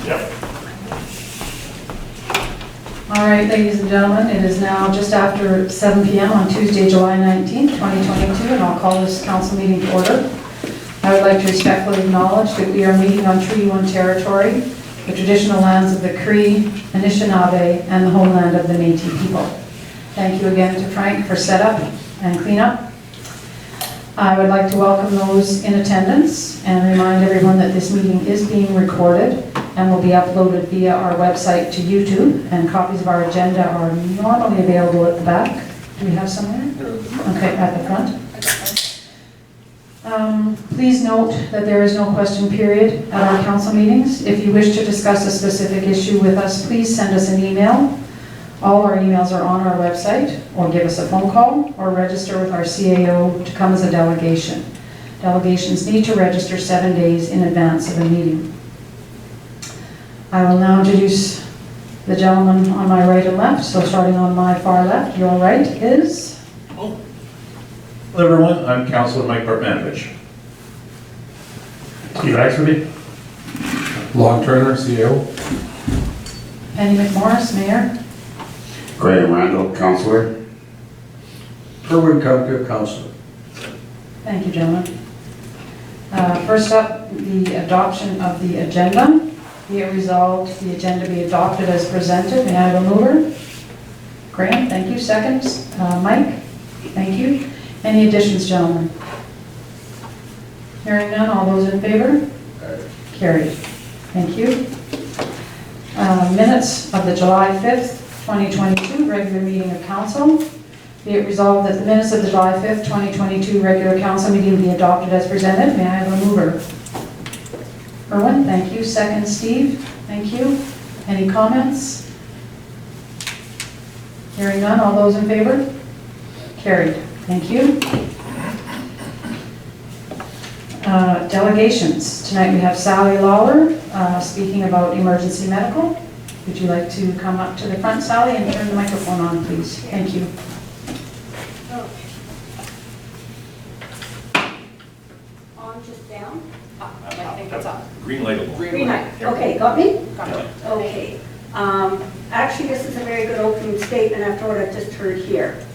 Yep. All right, ladies and gentlemen, it is now just after 7 p.m. on Tuesday, July 19th, 2022, and I'll call this council meeting to order. I would like to respectfully acknowledge that we are meeting on Treaty 1 territory, the traditional lands of the Cree, Anishinaabe, and the homeland of the Métis people. Thank you again to Frank for setup and cleanup. I would like to welcome those in attendance and remind everyone that this meeting is being recorded and will be uploaded via our website to YouTube, and copies of our agenda are normally available at the back. Do we have some there? Okay, at the front. Please note that there is no question period at our council meetings. If you wish to discuss a specific issue with us, please send us an email. All our emails are on our website, or give us a phone call, or register with our CAO to come as a delegation. Delegations need to register 7 days in advance of a meeting. I will now introduce the gentleman on my right and left. So starting on my far left, your right is? Hello everyone, I'm Councillor Mike Bartmanovich. Steve Axworthy. Long Turner, CEO. Penny McMorris, Mayor. Graham Randall, Councillor. Erwin Koepke, Councillor. Thank you, gentlemen. First up, the adoption of the agenda. Be it resolved, the agenda be adopted as presented. May I have a mover? Graham, thank you. Seconds. Mike, thank you. Any additions, gentlemen? Hearing none, all those in favor? Carried. Thank you. Minutes of the July 5th, 2022 regular meeting of council. Be it resolved that the minutes of the July 5th, 2022 regular council meeting be adopted as presented. May I have a mover? Erwin, thank you. Second, Steve, thank you. Any comments? Hearing none, all those in favor? Carried. Thank you. Delegations. Tonight we have Sally Lawler speaking about emergency medical. Would you like to come up to the front, Sally, and turn the microphone on, please? Thank you. On, just down? I think it's up. Green light. Green light. Okay, got me? Got it. Okay. Actually, this is a very good opening statement after what I've just heard here.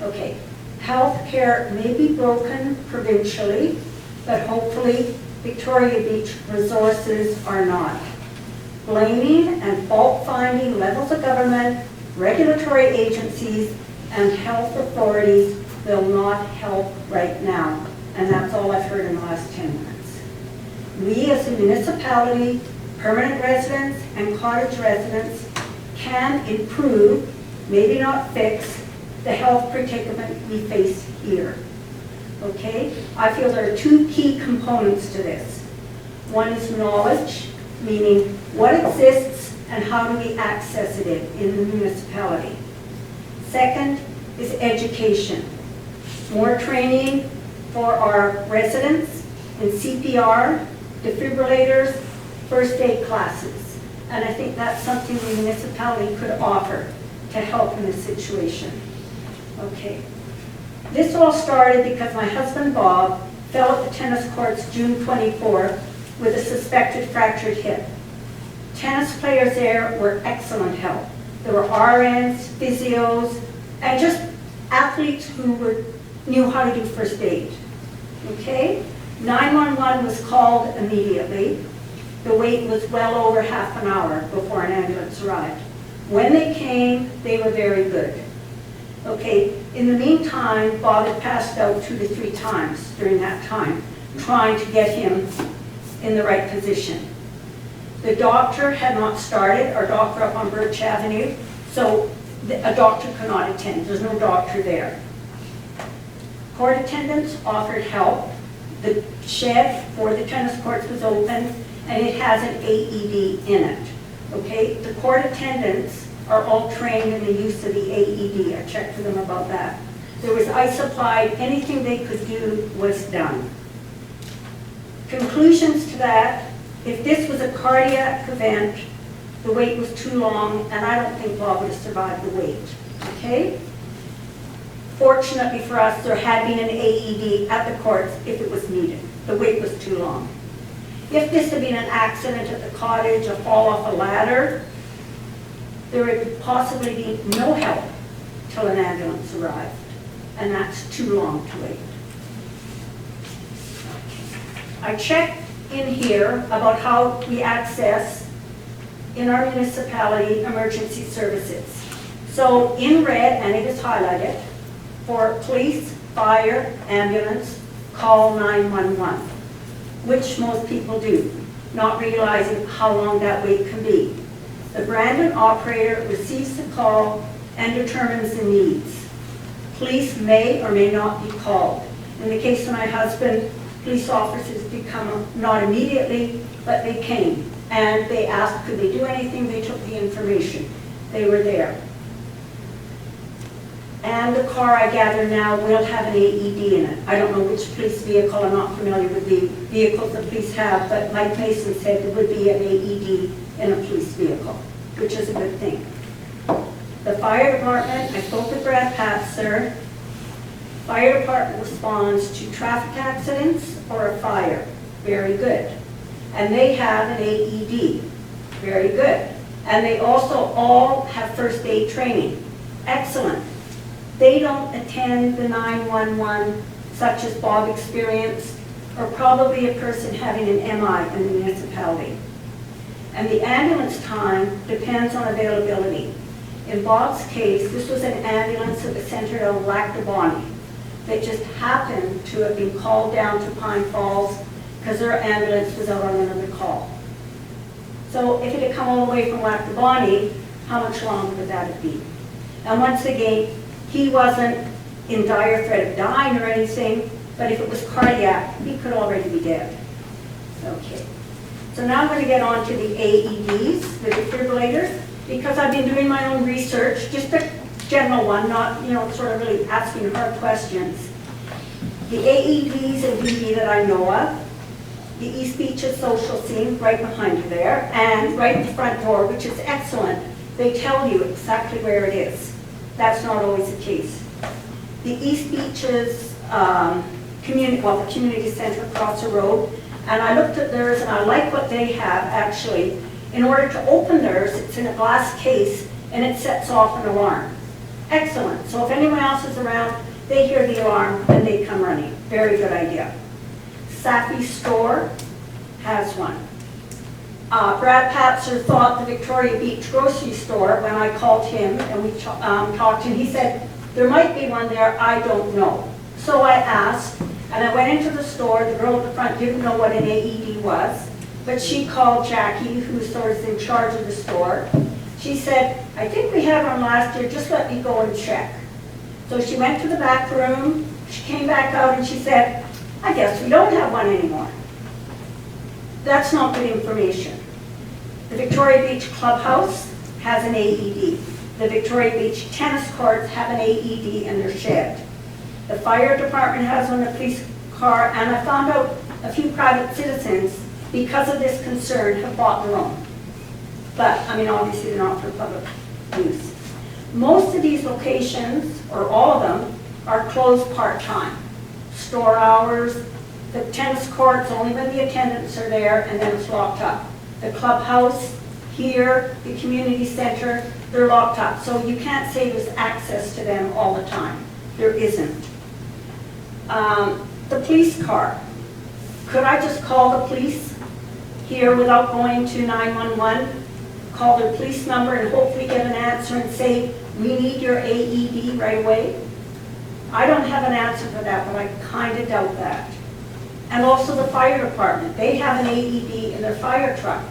Okay. Healthcare may be broken provincially, but hopefully Victoria Beach resources are not. Blaming and fault-finding levels of government, regulatory agencies, and health authorities will not help right now. And that's all I've heard in the last 10 minutes. We as a municipality, permanent residents and cottage residents can improve, maybe not fix, the health predicament we face here. Okay? I feel there are two key components to this. One is knowledge, meaning what exists and how do we access it in the municipality. Second is education. More training for our residents in CPR, defibrillators, first aid classes. And I think that's something the municipality could offer to help in this situation. Okay. This all started because my husband Bob fell at the tennis courts June 24th with a suspected fractured hip. Tennis players there were excellent help. There were RNs, physios, and just athletes who knew how to do first aid. Okay? 911 was called immediately. The wait was well over half an hour before an ambulance arrived. When they came, they were very good. Okay, in the meantime, Bob had passed out 2 to 3 times during that time, trying to get him in the right position. The doctor had not started, our doctor up on Birch Avenue, so a doctor could not attend. There's no doctor there. Court attendants offered help. The shed for the tennis courts was open, and it has an AED in it. Okay, the court attendants are all trained in the use of the AED. I checked with them about that. There was ice applied. Anything they could do was done. Conclusions to that, if this was a cardiac event, the wait was too long, and I don't think Bob would have survived the wait. Okay? Fortunately for us, there had been an AED at the courts if it was needed. The wait was too long. if this had been an accident at the cottage, a fall off a ladder, there would possibly be no help till an ambulance arrived, and that's too long to wait. I checked in here about how we access in our municipality emergency services. So in red, and it is highlighted, for police, fire, ambulance, call 911, which most people do, not realizing how long that wait can be. The Brandon operator receives the call and determines the needs. Police may or may not be called. In the case of my husband, police officers did come, not immediately, but they came. And they asked, could they do anything? They took the information. They were there. And the car, I gather now, will have an AED in it. I don't know which police vehicle, I'm not familiar with the vehicles the police have, but Mike Mason said there would be an AED in a police vehicle, which is a good thing. The fire department, I spoke with Brad Patzer. Fire department responds to traffic accidents or a fire. Very good. And they have an AED. Very good. And they also all have first aid training. Excellent. They don't attend the 911, such as Bob experienced, or probably a person having an MI in the municipality. And the ambulance time depends on availability. In Bob's case, this was an ambulance that was centered on Lactabani. They just happened to have been called down to Pine Falls because their ambulance was out on another call. So if it had come all the way from Lactabani, how much longer would that have been? And once again, he wasn't in dire threat of dying or anything, but if it was cardiac, he could already be dead. Okay. So now I'm going to get on to the AEDs, the defibrillators, because I've been doing my own research, just a general one, not, sort of really asking hard questions. The AEDs and DD that I know of, the East Beaches Social Scene, right behind you there, and right in the front door, which is excellent. They tell you exactly where it is. That's not always the case. The East Beaches the community center across the road, and I looked at theirs and I like what they have actually. In order to open theirs, it's in a glass case and it sets off an alarm. Excellent. So if anyone else is around, they hear the alarm and they come running. Very good idea. Safi store has one. Brad Patzer thought the Victoria Beach grocery store, when I called him and we talked to him, he said, there might be one there, I don't know. So I asked, and I went into the store. The girl at the front didn't know what an AED was, but she called Jackie, who sort of in charge of the store. She said, I think we had one last year, just let me go and check. So she went to the back room, she came back out and she said, I guess we don't have one anymore. That's not good information. The Victoria Beach Clubhouse has an AED. The Victoria Beach tennis courts have an AED in their shed. The fire department has one, the police car, and I found out a few private citizens, because of this concern, have bought their own. But, obviously they're not for public use. Most of these locations, or all of them, are closed part-time. Store hours, the tennis courts, only when the attendants are there, and then it's locked up. The clubhouse, here, the community center, they're locked up. So you can't say there's access to them all the time. There isn't. The police car. Could I just call the police here without going to 911? Call their police number and hopefully get an answer and say, we need your AED right away? I don't have an answer for that, but I kind of doubt that. And also the fire department. They have an AED in their fire truck.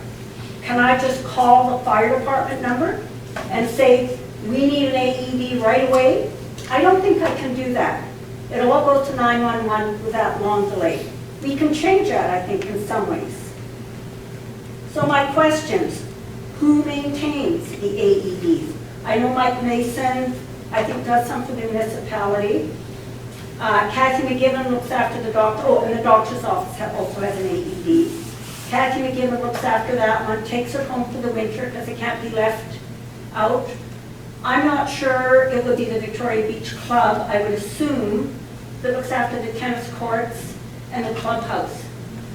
Can I just call the fire department number and say, we need an AED right away? I don't think I can do that. It'll all go to 911 with that long delay. We can change that, I think, in some ways. So my questions, who maintains the AEDs? I know Mike Mason, I think, does some for the municipality. Kathy McGibbon looks after the doctor, and the doctor's office also has an AED. Kathy McGibbon looks after that one, takes it home for the winter because it can't be left out. I'm not sure it would be the Victoria Beach Club, I would assume, that looks after the tennis courts and the clubhouse.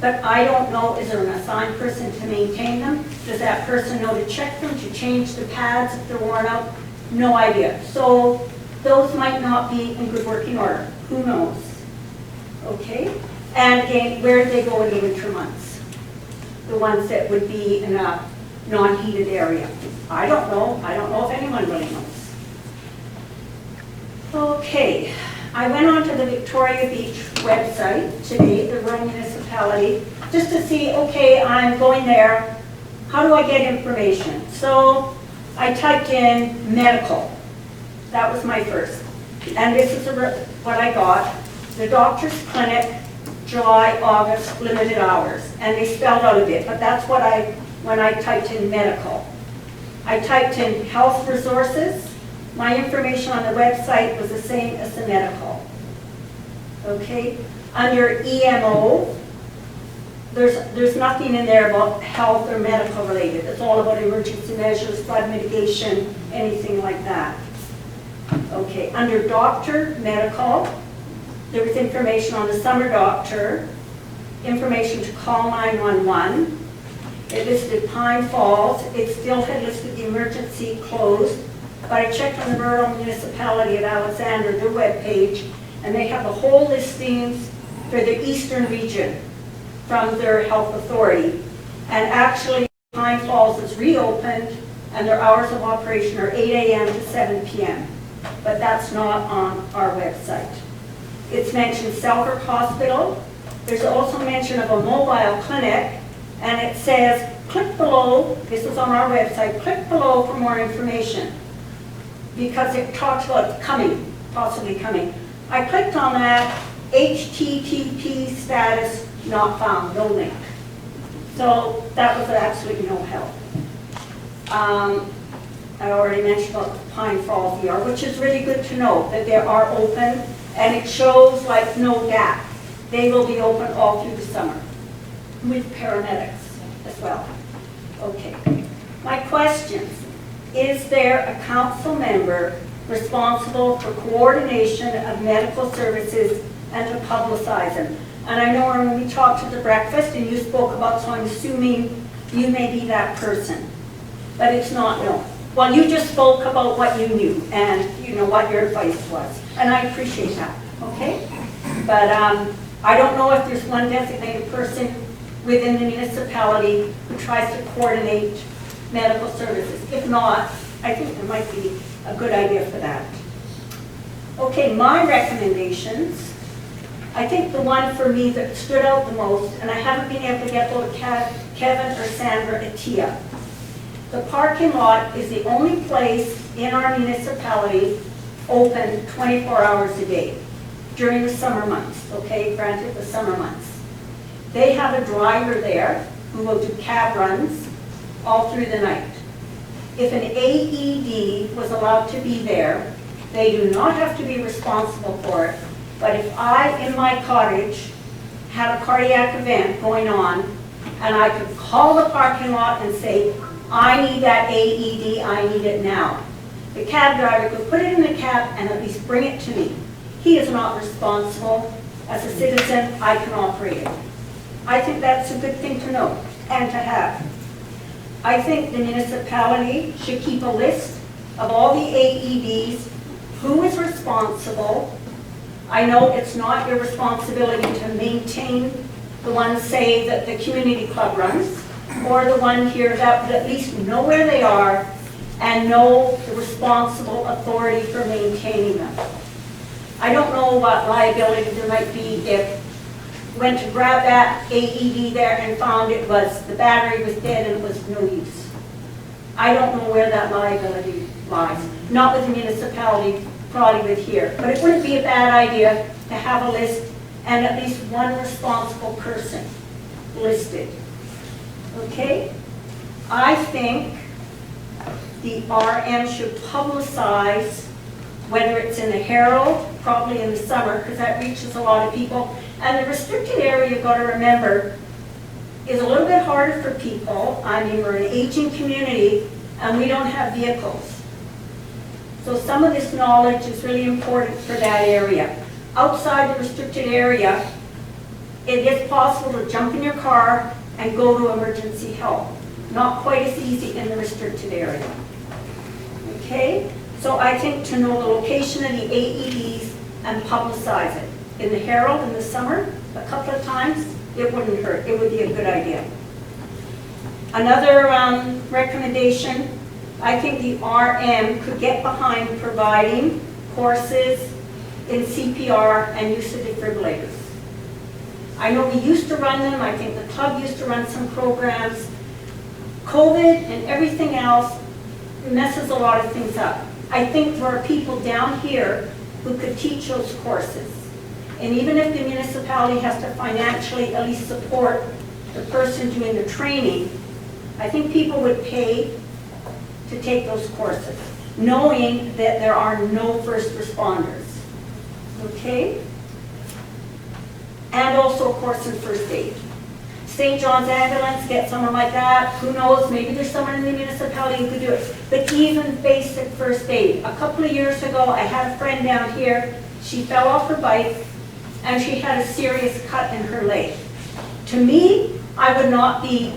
but I don't know, is there an assigned person to maintain them? Does that person know to check them, to change the pads if they're worn out? No idea. So those might not be in good working order. Who knows? Okay? And again, where do they go in the winter months? The ones that would be in a non-heated area. I don't know. I don't know if anyone really knows. Okay. I went onto the Victoria Beach website today, the rural municipality, just to see, okay, I'm going there. How do I get information? So I typed in medical. That was my first. And this is what I got. The doctor's clinic, July, August, limited hours. And they spelled out a bit, but that's what when I typed in medical. I typed in health resources. My information on the website was the same as the medical. Okay? Under EMO, there's nothing in there about health or medical related. It's all about emergency measures, flood mitigation, anything like that. Okay, under doctor, medical, there was information on the summer doctor, information to call 911. It listed Pine Falls. It still had listed the emergency closed, but I checked on the rural municipality of Alexander, their webpage, and they have the whole listings for the eastern region from their health authority. And actually, Pine Falls is reopened, and their hours of operation are 8 a.m. to 7 p.m. But that's not on our website. It's mentioned Selkirk Hospital. There's also mention of a mobile clinic, and it says, click below, this is on our website, click below for more information, because it talks about coming, possibly coming. I clicked on that, HTTP status not found, no link. So that was absolutely no help. I already mentioned about the Pine Falls ER, which is really good to know that they are open, and it shows like no gap. They will be open all through the summer with paramedics as well. Okay. My questions. Is there a council member responsible for coordination of medical services and to publicize them? And I know when we talked at the breakfast and you spoke about, so I'm assuming you may be that person, but it's not known. Well, you just spoke about what you knew and you know what your advice was, and I appreciate that, okay? But I don't know if there's one designated person within the municipality who tries to coordinate medical services. If not, I think there might be a good idea for that. Okay, my recommendations. I think the one for me that stood out the most, and I haven't been able to get hold of Kevin or Sandra Atia. The parking lot is the only place in our municipality open 24 hours a day during the summer months, okay, granted the summer months. They have a driver there who will do cab runs all through the night. If an AED was allowed to be there, they do not have to be responsible for it. But if I, in my cottage, had a cardiac event going on, and I could call the parking lot and say, I need that AED, I need it now. The cab driver could put it in the cab and at least bring it to me. He is not responsible. As a citizen, I can operate it. I think that's a good thing to know and to have. I think the municipality should keep a list of all the AEDs, who is responsible. I know it's not your responsibility to maintain the ones, say, that the community club runs, or the one here that would at least know where they are and know the responsible authority for maintaining them. I don't know what liability there might be if went to grab that AED there and found it was, the battery was dead and it was no use. I don't know where that liability lies. Not with the municipality, probably with here. But it wouldn't be a bad idea to have a list and at least one responsible person listed. Okay? I think the RM should publicize, whether it's in the Herald, probably in the summer, because that reaches a lot of people. And the restricted area, you've got to remember, is a little bit harder for people. I mean, we're an aging community, and we don't have vehicles. So some of this knowledge is really important for that area. Outside the restricted area, it is possible to jump in your car and go to emergency help. Not quite as easy in the restricted area. Okay? So I think to know the location of the AEDs and publicize it. In the Herald in the summer, a couple of times, it wouldn't hurt. It would be a good idea. Another recommendation, I think the RM could get behind providing courses in CPR and use of defibrillators. I know we used to run them. I think the club used to run some programs. COVID and everything else messes a lot of things up. I think there are people down here who could teach those courses. And even if the municipality has to financially at least support the person doing the training, I think people would pay to take those courses, knowing that there are no first responders. Okay? And also a course in first aid. St. John's Ambulance, get someone like that. Who knows, maybe there's someone in the municipality who could do it. But even basic first aid. A couple of years ago, I had a friend down here. She fell off her bike and she had a serious cut in her leg. To me, I would not be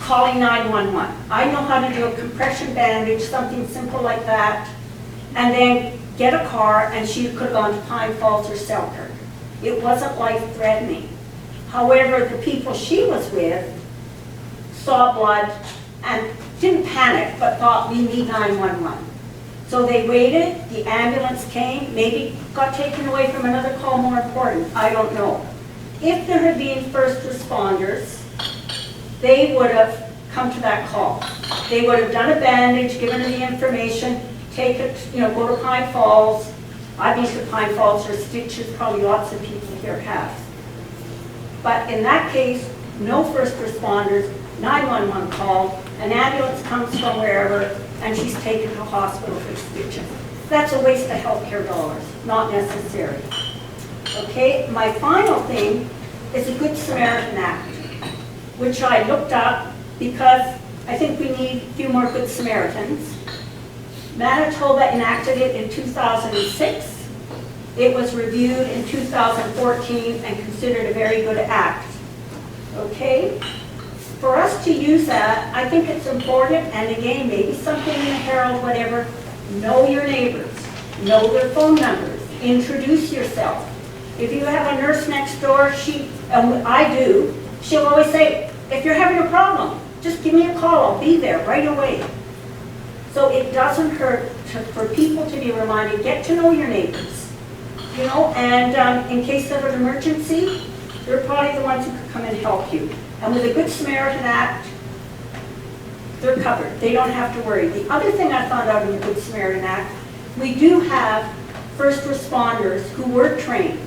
calling 911. I know how to do a compression bandage, something simple like that, and then get a car, and she could have gone to Pine Falls or Selkirk. It wasn't life-threatening. However, the people she was with saw blood and didn't panic, but thought we need 911. So they waited, the ambulance came, maybe got taken away from another call more important, I don't know. If there had been first responders, they would have come to that call. They would have done a bandage, given her the information, take it, go to Pine Falls. I've been to Pine Falls or stitches, probably lots of people here have. But in that case, no first responders, 911 call, an ambulance comes from wherever, and she's taken to hospital for stitches. That's a waste of healthcare dollars, not necessary. Okay, my final thing is a Good Samaritan Act, which I looked up because I think we need a few more Good Samaritans. Manitoba enacted it in 2006. It was reviewed in 2014 and considered a very good act. Okay? For us to use that, I think it's important, and again, maybe something in the Herald, whatever, know your neighbors, know their phone numbers, introduce yourself. If you have a nurse next door, I do, she'll always say, if you're having a problem, just give me a call, I'll be there right away. So it doesn't hurt for people to be reminded, get to know your neighbors, and in case of an emergency, they're probably the ones who could come and help you. And with the Good Samaritan Act, they're covered. They don't have to worry. The other thing I found out in the Good Samaritan Act, we do have first responders who were trained.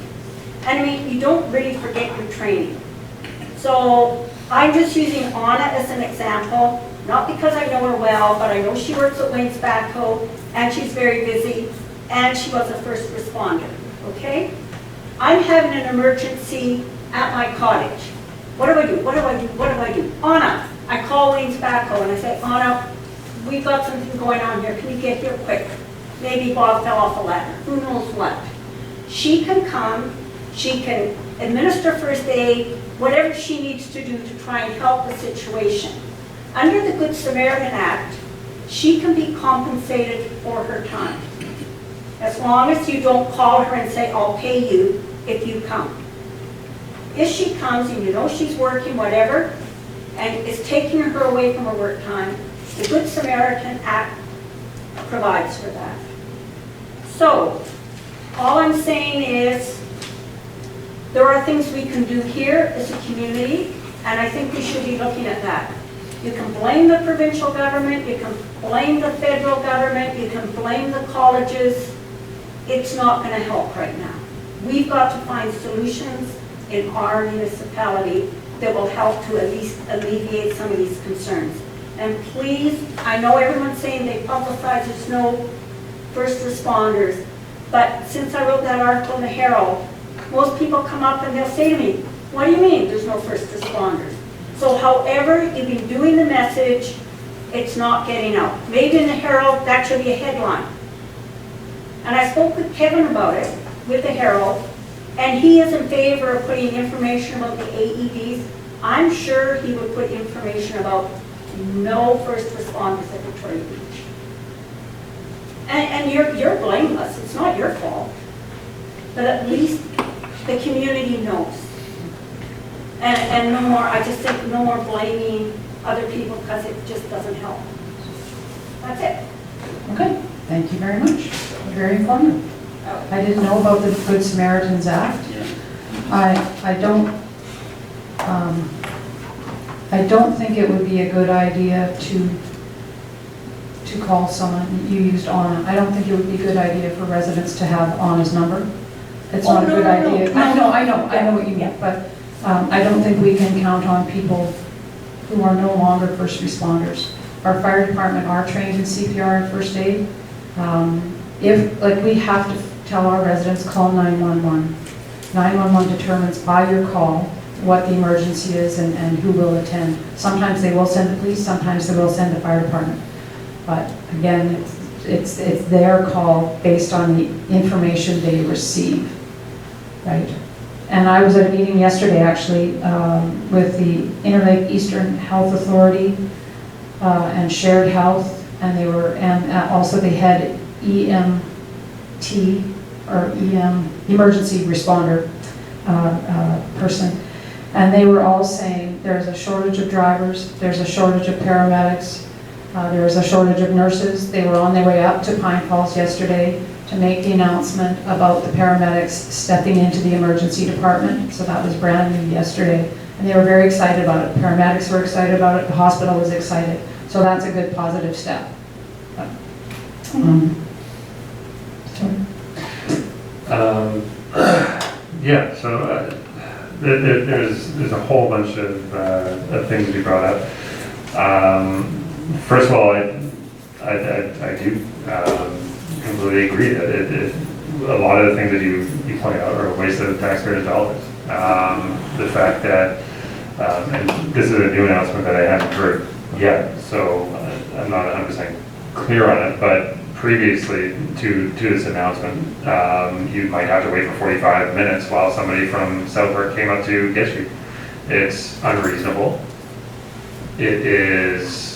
And I mean, you don't really forget your training. So I'm just using Anna as an example, not because I know her well, but I know she works at Wayne's Backhoe, and she's very busy, and she was a first responder, okay? I'm having an emergency at my cottage. What do I do? What do I do? What do I do? Anna, I call Wayne's Backhoe and I say, Anna, we've got something going on here. Can you get here quick? Maybe Bob fell off a ladder. Who knows what? She can come. She can administer first aid, whatever she needs to do to try and help the situation. Under the Good Samaritan Act, she can be compensated for her time, as long as you don't call her and say, I'll pay you if you come. If she comes and you know she's working, whatever, and it's taking her away from her work time, the Good Samaritan Act provides for that. So, all I'm saying is, there are things we can do here as a community, and I think we should be looking at that. You can blame the provincial government, you can blame the federal government, you can blame the colleges. It's not going to help right now. We've got to find solutions in our municipality that will help to at least alleviate some of these concerns. And please, I know everyone's saying they publicize there's no first responders, but since I wrote that article in the Herald, most people come up and they'll say to me, what do you mean there's no first responders? So however you've been doing the message, it's not getting out. Maybe in the Herald, that should be a headline. And I spoke with Kevin about it, with the Herald, and he is in favor of putting information about the AEDs, I'm sure he would put information about no first responders at Victoria Beach. And you're blameless, it's not your fault. But at least the community knows. And no more, I just think no more blaming other people because it just doesn't help. That's it. Okay, thank you very much. Very informative. I didn't know about the Good Samaritans Act. I don't think it would be a good idea to call someone, you used Anna, I don't think it would be a good idea for residents to have Anna's number. It's not a good idea. I know what you mean, but I don't think we can count on people who are no longer first responders. Our fire department are trained in CPR and first aid. We have to tell our residents, call 911. 911 determines by your call what the emergency is and who will attend. Sometimes they will send the police, sometimes they will send the fire department. But again, it's their call based on the information they receive, right? And I was at a meeting yesterday, actually, with the Interlake Eastern Health Authority and Shared Health, and also they had EMT or emergency responder person, and they were all saying there's a shortage of drivers, there's a shortage of paramedics, there's a shortage of nurses. They were on their way up to Pine Falls yesterday to make the announcement about the paramedics stepping into the emergency department. So that was brand new yesterday. And they were very excited about it. The paramedics were excited about it. The hospital was excited. So that's a good positive step. Yeah, so there's a whole bunch of things that you brought up. First of all, I do completely agree that a lot of the things that you point out are a waste of taxpayers' dollars. The fact that, and this is a new announcement that I haven't heard yet, so I'm not 100% clear on it, but previously to this announcement, you might have to wait for 45 minutes while somebody from Southwark came up to get you. It's unreasonable. It is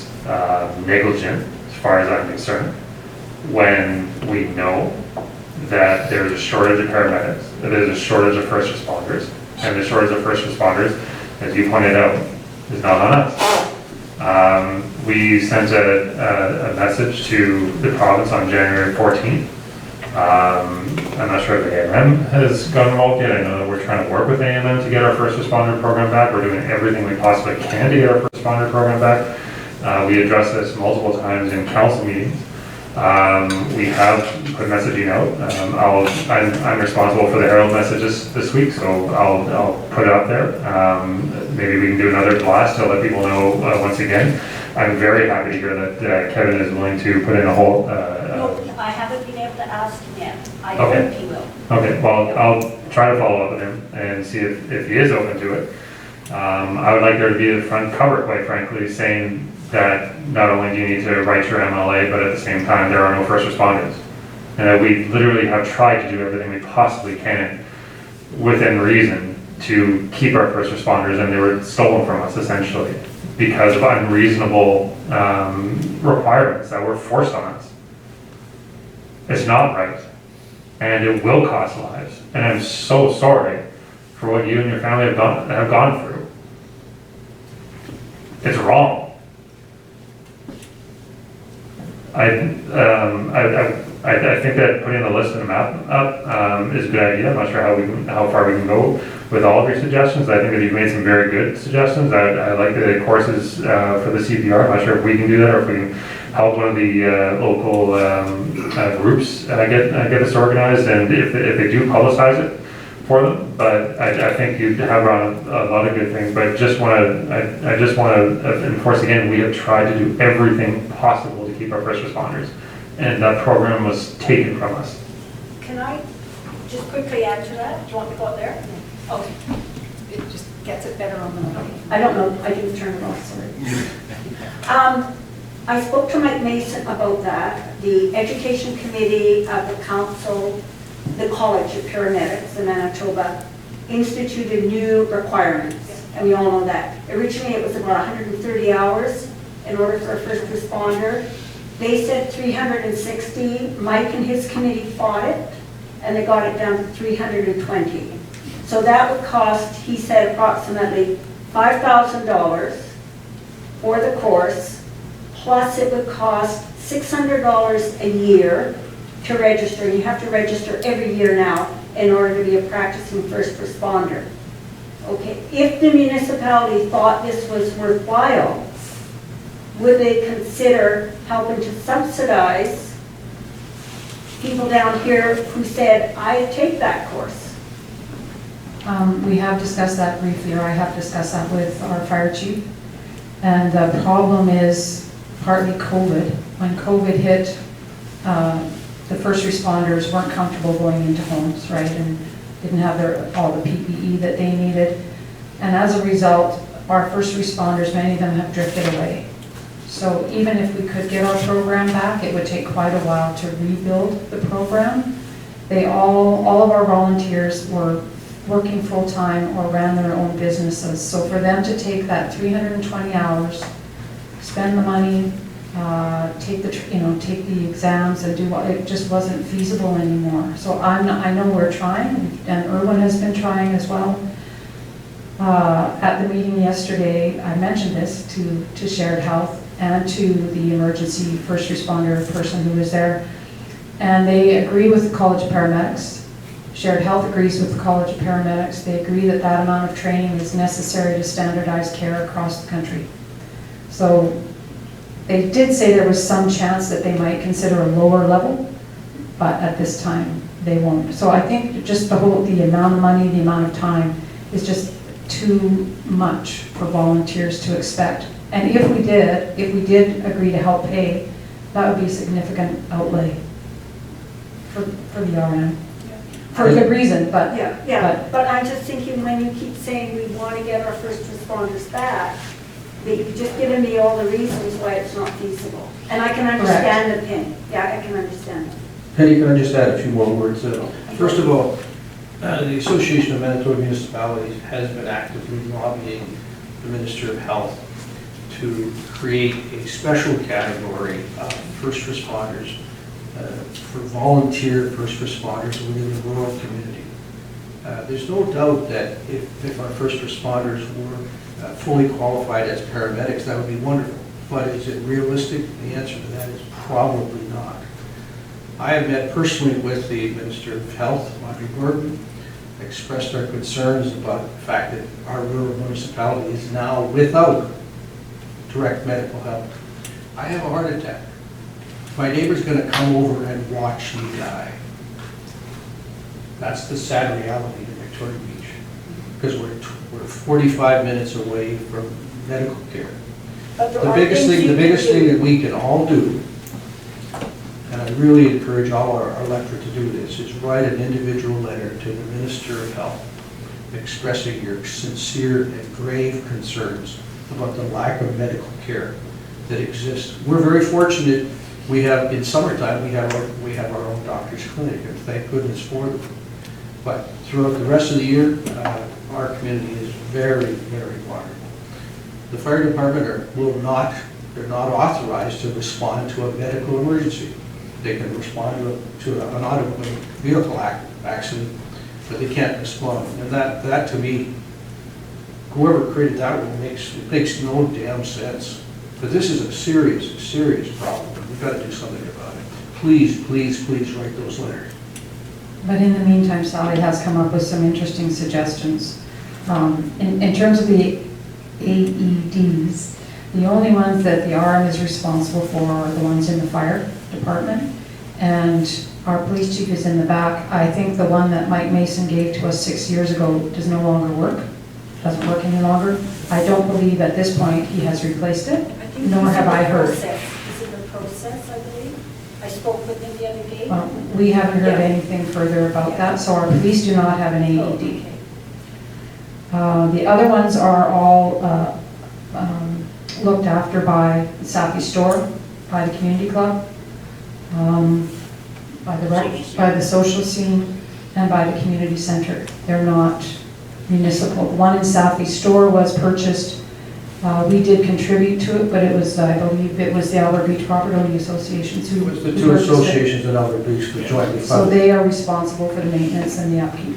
negligent, as far as I'm concerned, when we know that there's a shortage of paramedics, that there's a shortage of first responders, and the shortage of first responders, as you pointed out, is not on us. We sent a message to the province on January 14th. I'm not sure if the AMM has got involved yet. I know that we're trying to work with AMM to get our first responder program back. We're doing everything we possibly can to get our first responder program back. We addressed this multiple times in council meetings. We have put messaging out. I'm responsible for the Herald messages this week, so I'll put it up there. Maybe we can do another blast to let people know once again. I'm very happy to hear that Kevin is willing to put in a whole. No, I haven't been able to ask him yet. I Okay. hope he will. Okay, well, I'll try to follow up with him and see if he is open to it. I would like there to be a front cover, quite frankly, saying that not only do you need to write your MLA, but at the same time, there are no first responders. And that we literally have tried to do everything we possibly can within reason to keep our first responders, and they were stolen from us essentially because of unreasonable requirements that were forced on us. It's not right, and it will cost lives. And I'm so sorry for what you and your family have gone through. It's wrong. I think that putting the list and the map up is a good idea. I'm not sure how far we can go with all of your suggestions. I think that you've made some very good suggestions. I like the courses for the CPR. I'm not sure if we can do that or if we can help one of the local groups get this organized, and if they do publicize it for them. But I think you have run a lot of good things. But I just want to enforce again, we have tried to do everything possible to keep our first responders, and that program was taken from us. Can I just quickly add to that? Do you want me to go up there? Okay. It just gets it better on the, I don't know, I didn't turn it off, sorry. I spoke to Mike Mason about that. The education committee of the council the College of Paramedics in Manitoba instituted new requirements, and we all know that. Originally, it was about 130 hours in order for a first responder. They said 360. Mike and his committee fought it, and they got it down to 320. So that would cost, he said, approximately $5,000 for the course, plus it would cost $600 a year to register. You have to register every year now in order to be a practicing first responder. Okay, if the municipality thought this was worthwhile, would they consider helping to subsidize people down here who said, I take that course? We have discussed that briefly, or I have discussed that with our fire chief. And the problem is partly COVID. When COVID hit, the first responders weren't comfortable going into homes, right? And didn't have all the PPE that they needed. And as a result, our first responders, many of them have drifted away. So even if we could get our program back, it would take quite a while to rebuild the program. All of our volunteers were working full-time or ran their own businesses. So for them to take that 320 hours, spend the money, take the exams and do what, it just wasn't feasible anymore. So I know we're trying, and Irwin has been trying as well. At the meeting yesterday, I mentioned this to Shared Health and to the emergency first responder person who was there, and they agree with the College of Paramedics. Shared Health agrees with the College of Paramedics. They agree that that amount of training is necessary to standardize care across the country. So they did say there was some chance that they might consider a lower level, but at this time they won't. So I think just the amount of money, the amount of time is just too much for volunteers to expect. And if we did agree to help pay, that would be a significant outlay for the RM. For a good reason, but. Yeah, but I'm just thinking when you keep saying we want to get our first responders back, that you've just given me all the reasons why it's not feasible. And I can understand the pain. Yeah, I can understand it. Penny, can I just add a few more words? First of all, the Association of Manitoba Municipalities has been actively lobbying the Minister of Health to create a special category of first responders for volunteer first responders within the rural community. There's no doubt that if our first responders were fully qualified as paramedics, that would be wonderful. But is it realistic? The answer to that is probably not. I have met personally with the Minister of Health, Audrey Gordon, expressed our concerns about the fact that our rural municipality is now without direct medical help. I have a heart attack. My neighbor's going to come over and watch me die. That's the sad reality in Victoria Beach, because we're 45 minutes away from medical care. The biggest thing that we can all do, and I really encourage all our electorate to do this, is write an individual letter to the Minister of Health expressing your sincere and grave concerns about the lack of medical care that exists. We're very fortunate. We have, in summertime, we have our own doctor's clinic, and thank goodness for them. But throughout the rest of the year, our community is very, very vulnerable. The fire department they're not authorized to respond to a medical emergency. They can respond to an automobile vehicle accident, but they can't respond. And that to me, whoever created that rule makes no damn sense. But this is a serious, serious problem. We've got to do something about it. Please, please, please write those letters. But in the meantime, Sally has come up with some interesting suggestions. In terms of the AEDs, the only ones that the RM is responsible for are the ones in the fire department. And our police chief is in the back. I think the one that Mike Mason gave to us 6 years ago does no longer work, doesn't work any longer. I don't believe at this point he has replaced it, nor have I heard. Is it the process, I believe? I spoke with him the other day. We haven't heard anything further about that, so our police do not have an AED. The other ones are all looked after by Safi Store, by the community club, by the social scene. and by the community center. They're not municipal. The one in Southeast Store was purchased. We did contribute to it, but it was, I believe, it was the Albert Beach Property Owning Associations who It was the who two purchased it. associations in Albert Beach that jointly So funded. they are responsible for the maintenance and the upkeep.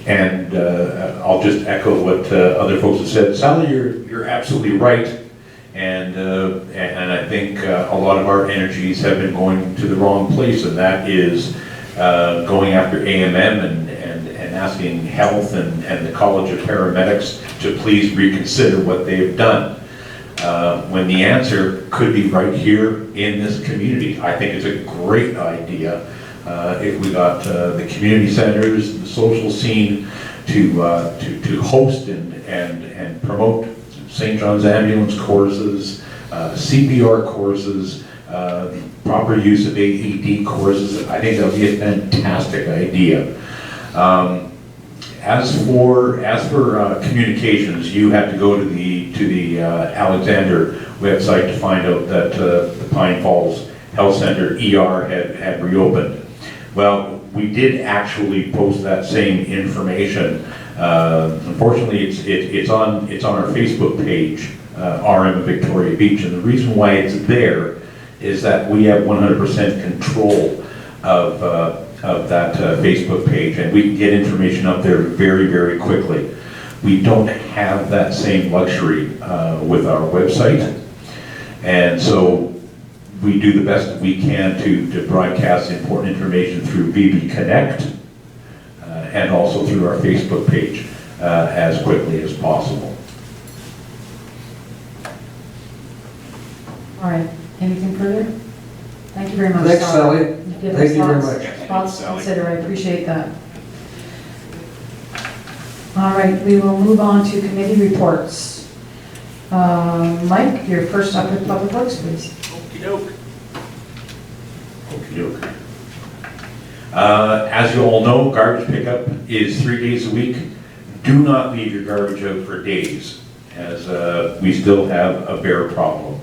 And I'll just echo what other folks have said. Sally, you're absolutely right. And I think a lot of our energies have been going to the wrong place, and that is going after AMM and asking health and the College of Paramedics to please reconsider what they've done. When the answer could be right here in this community. I think it's a great idea if we got the community centers, the social scene to host and promote St. John's ambulance courses, CPR courses, proper use of AED courses. I think that would be a fantastic idea. As for communications, you have to go to the Alexander website to find out that the Pine Falls Health Center ER had reopened. Well, we did actually post that same information. Unfortunately, it's on our Facebook page, RM of Victoria Beach, and the reason why it's there is that we have 100% control of that Facebook page, and we can get information up there very, very quickly. We don't have that same luxury with our website, and so we do the best that we can to broadcast important information through BB Connect and also through our Facebook page as quickly as possible. All right, anything further? Thank you very much, Thanks, Sally. You've given Thank us you very lots- much. Lots to consider, I appreciate that. All right, we will move on to committee reports. Mike, you're first up with Public Works, please. Okey-doke. As you all know, garbage pickup is 3 days a week. Do not leave your garbage out for days, as we still have a bear problem.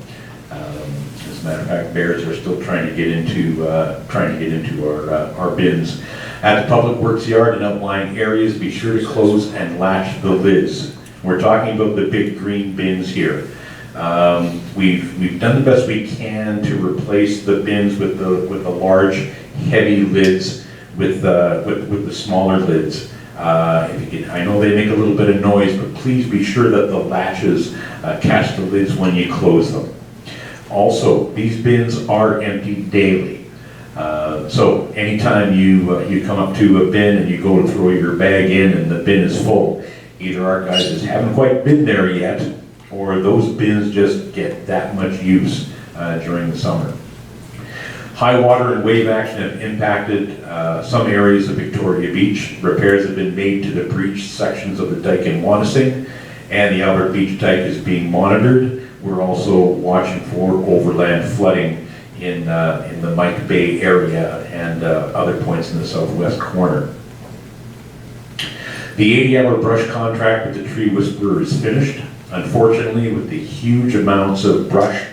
As a matter of fact, bears are still trying to get into our bins. At the Public Works yard and outlying areas, be sure to close and latch the lids. We're talking about the big green bins here. We've done the best we can to replace the bins with the large, heavy lids with the smaller lids. I know they make a little bit of noise, but please be sure that the latches catch the lids when you close them. Also, these bins are emptied daily. So anytime you come up to a bin and you go to throw your bag in and the bin is full, either our guys just haven't quite been there yet, or those bins just get that much use during the summer. High water and wave action have impacted some areas of Victoria Beach. Repairs have been made to the breached sections of the dike in Wanising, and the Albert Beach dike is being monitored. We're also watching for overland flooding in the Mike Bay area and other points in the southwest corner. The 80-hour brush contract with the Tree Whisperer is finished. Unfortunately, with the huge amounts of brush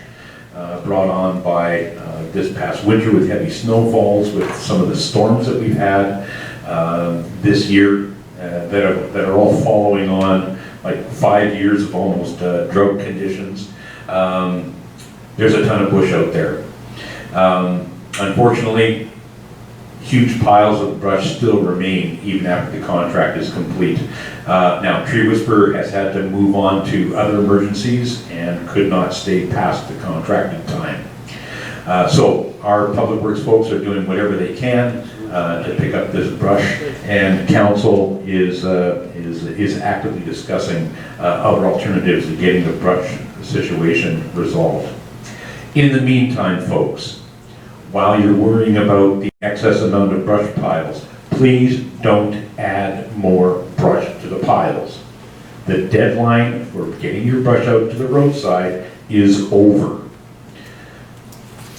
brought on by this past winter with heavy snowfalls, with some of the storms that we've had this year that are all following on like 5 years of almost drought conditions, there's a ton of bush out there. Unfortunately, huge piles of brush still remain even after the contract is complete. Now, Tree Whisperer has had to move on to other emergencies and could not stay past the contracted time. So our Public Works folks are doing whatever they can to pick up this brush, and council is actively discussing other alternatives to getting the brush situation resolved. In the meantime, folks, while you're worrying about the excess amount of brush piles, please don't add more brush to the piles. The deadline for getting your brush out to the roadside is over.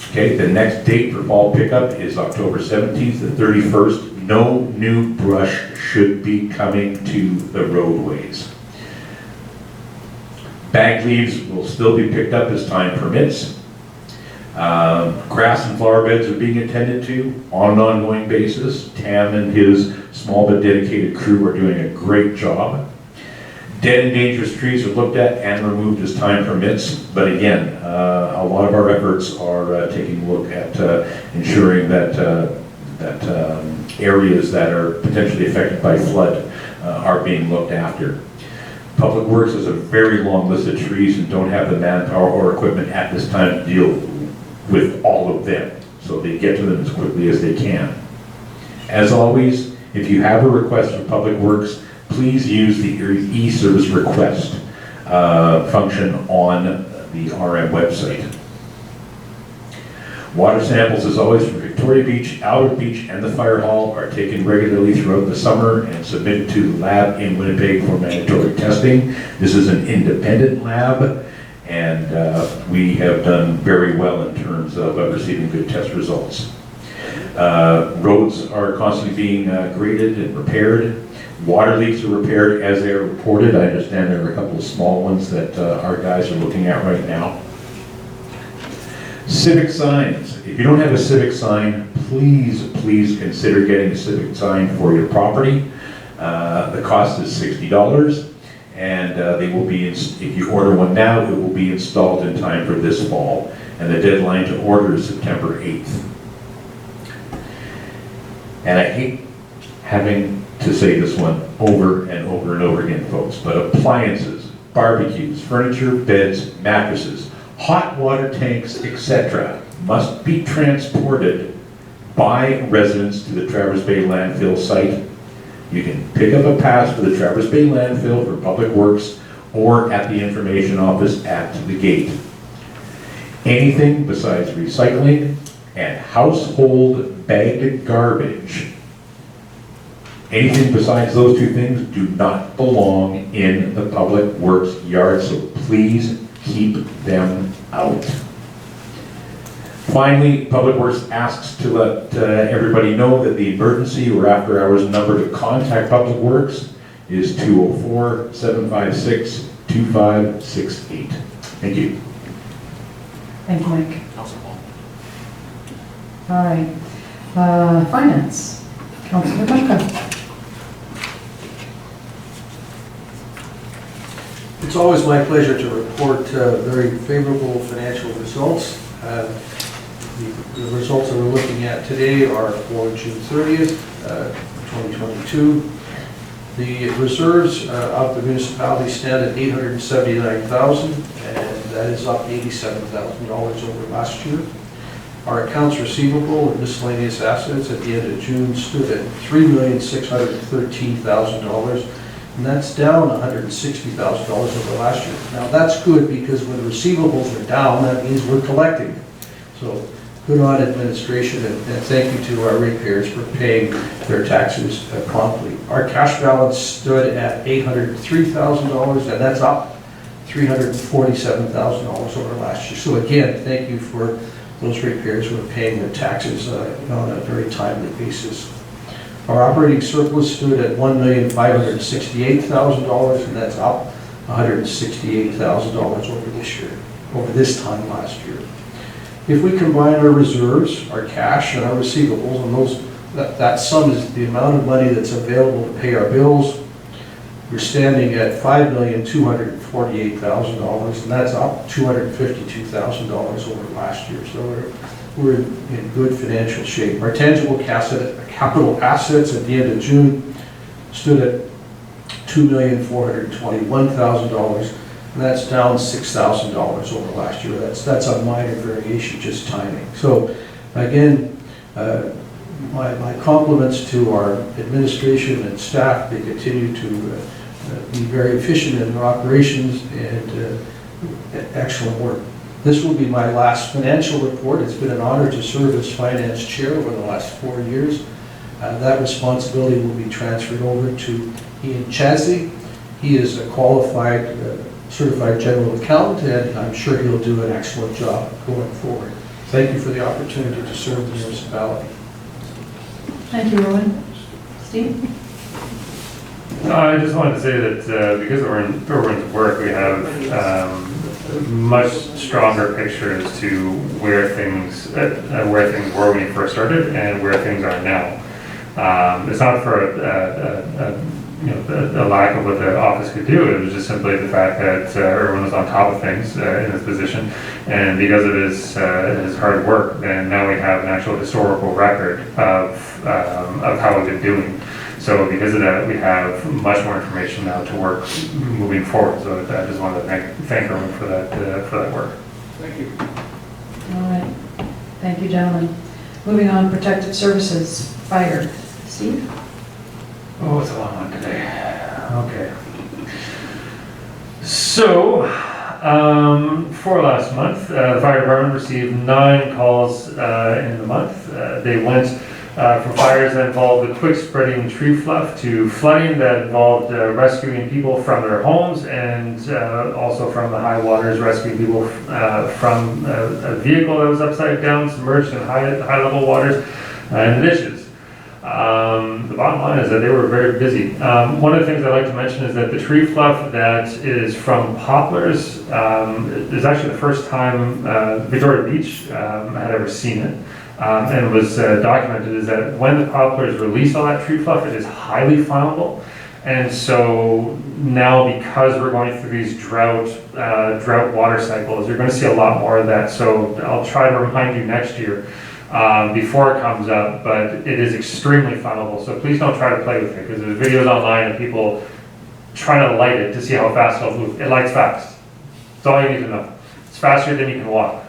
Okay, the next date for fall pickup is October 17th to 31st. No new brush should be coming to the roadways. Bag leaves will still be picked up as time permits. Grass and flower beds are being attended to on an ongoing basis. Tam and his small but dedicated crew are doing a great job. Dead and dangerous trees are looked at and removed as time permits, but again, a lot of our efforts are taking a look at ensuring that areas that are potentially affected by flood are being looked after. Public Works has a very long list of trees and don't have the manpower or equipment at this time to deal with all of them, so they get to them as quickly as they can. As always, if you have a request from Public Works, please use the e-service request function on the RM website. Water samples, as always, from Victoria Beach, Albert Beach, and the fire hall are taken regularly throughout the summer and submitted to the lab in Winnipeg for mandatory testing. This is an independent lab, and we have done very well in terms of receiving good test results. Roads are constantly being graded and repaired. Water leaks are repaired as they are reported. I understand there are a couple of small ones that our guys are looking at right now. Civic signs. If you don't have a civic sign, please consider getting a civic sign for your property. The cost is $60, and they will be, if you order one now, it will be installed in time for this fall, and the deadline to order is September 8th. And I hate having to say this one over and over and over again, folks, but appliances, barbecues, furniture, beds, mattresses, hot water tanks, etc. must be transported by residents to the Traverse Bay landfill site. You can pick up a pass for the Traverse Bay landfill for Public Works or at the information office at the gate. Anything besides recycling and household bagged garbage, anything besides those two things do not belong in the Public Works yard, so please keep them out. Finally, Public Works asks to let everybody know that the emergency or after hours number to contact Public Works is 204-756-2568. Thank you. Thank you, Mike. All right. Finance. Councilor Duncan. It's always my pleasure to report very favorable financial results. The results that we're looking at today are for June 30th, 2022. The reserves of the municipality stand at $879,000, and that is up $87,000 over last year. Our accounts receivable and miscellaneous assets at the end of June stood at $3,613,000. And that's down $160,000 over last year. Now that's good because when the receivables are down, that means we're collecting. So good on administration, and thank you to our ratepayers for paying their taxes promptly. Our cash balance stood at $803,000, and that's up $347,000 over last year. So again, thank you for those ratepayers who are paying their taxes on a very timely basis. Our operating surplus stood at $1,568,000, and that's up $168,000 over this time last year. If we combine our reserves, our cash, and our receivables, and that sum is the amount of money that's available to pay our bills, we're standing at $5,248,000, and that's up $252,000 over last year. So we're in good financial shape. Our tangible capital assets at the end of June stood at $2,421,000, and that's down $6,000 over last year. That's a minor variation, just timing. So again, my compliments to our administration and staff. They continue to be very efficient in their operations and excellent work. This will be my last financial report. It's been an honor to serve as finance chair over the last 4 years. That responsibility will be transferred over to Ian Chadsey. He is a qualified, certified general accountant, and I'm sure he'll do an excellent job going forward. Thank you for the opportunity to serve the municipality. Thank you, Rowan. Steve? No, I just wanted to say that because we're in work, we have much stronger picture as to where things were when we first started and where things are now. It's not for a lack of what the office could do. It was just simply the fact that Erwin was on top of things in his position, and because of his hard work, then now we have an actual historical record of how we've been doing. So because of that, we have much more information now to work moving forward. So I just wanted to thank Erwin for that work. Thank you. All right. Thank you, gentlemen. Moving on, protective services, fire. Steve? Oh, it's a long one today. Okay. So, for last month, the fire department received 9 calls in the month. They went from fires that involved the quick spreading tree fluff to flooding that involved rescuing people from their homes, and also from the high waters, rescuing people from a vehicle that was upside down, submerged in high level waters, and the dishes. The bottom line is that they were very busy. One of the things I'd like to mention is that the tree fluff that is from poplars is actually the first time Victoria Beach had ever seen it. And it was documented is that when the poplars release all that tree fluff, it is highly flammable. And so now, because we're going through these drought water cycles, you're going to see a lot more of that. So I'll try to remind you next year before it comes up, but it is extremely flammable. So please don't try to play with it, because there's videos online of people trying to light it to see how fast it'll move. It lights fast. That's all you need to know. It's faster than you can walk.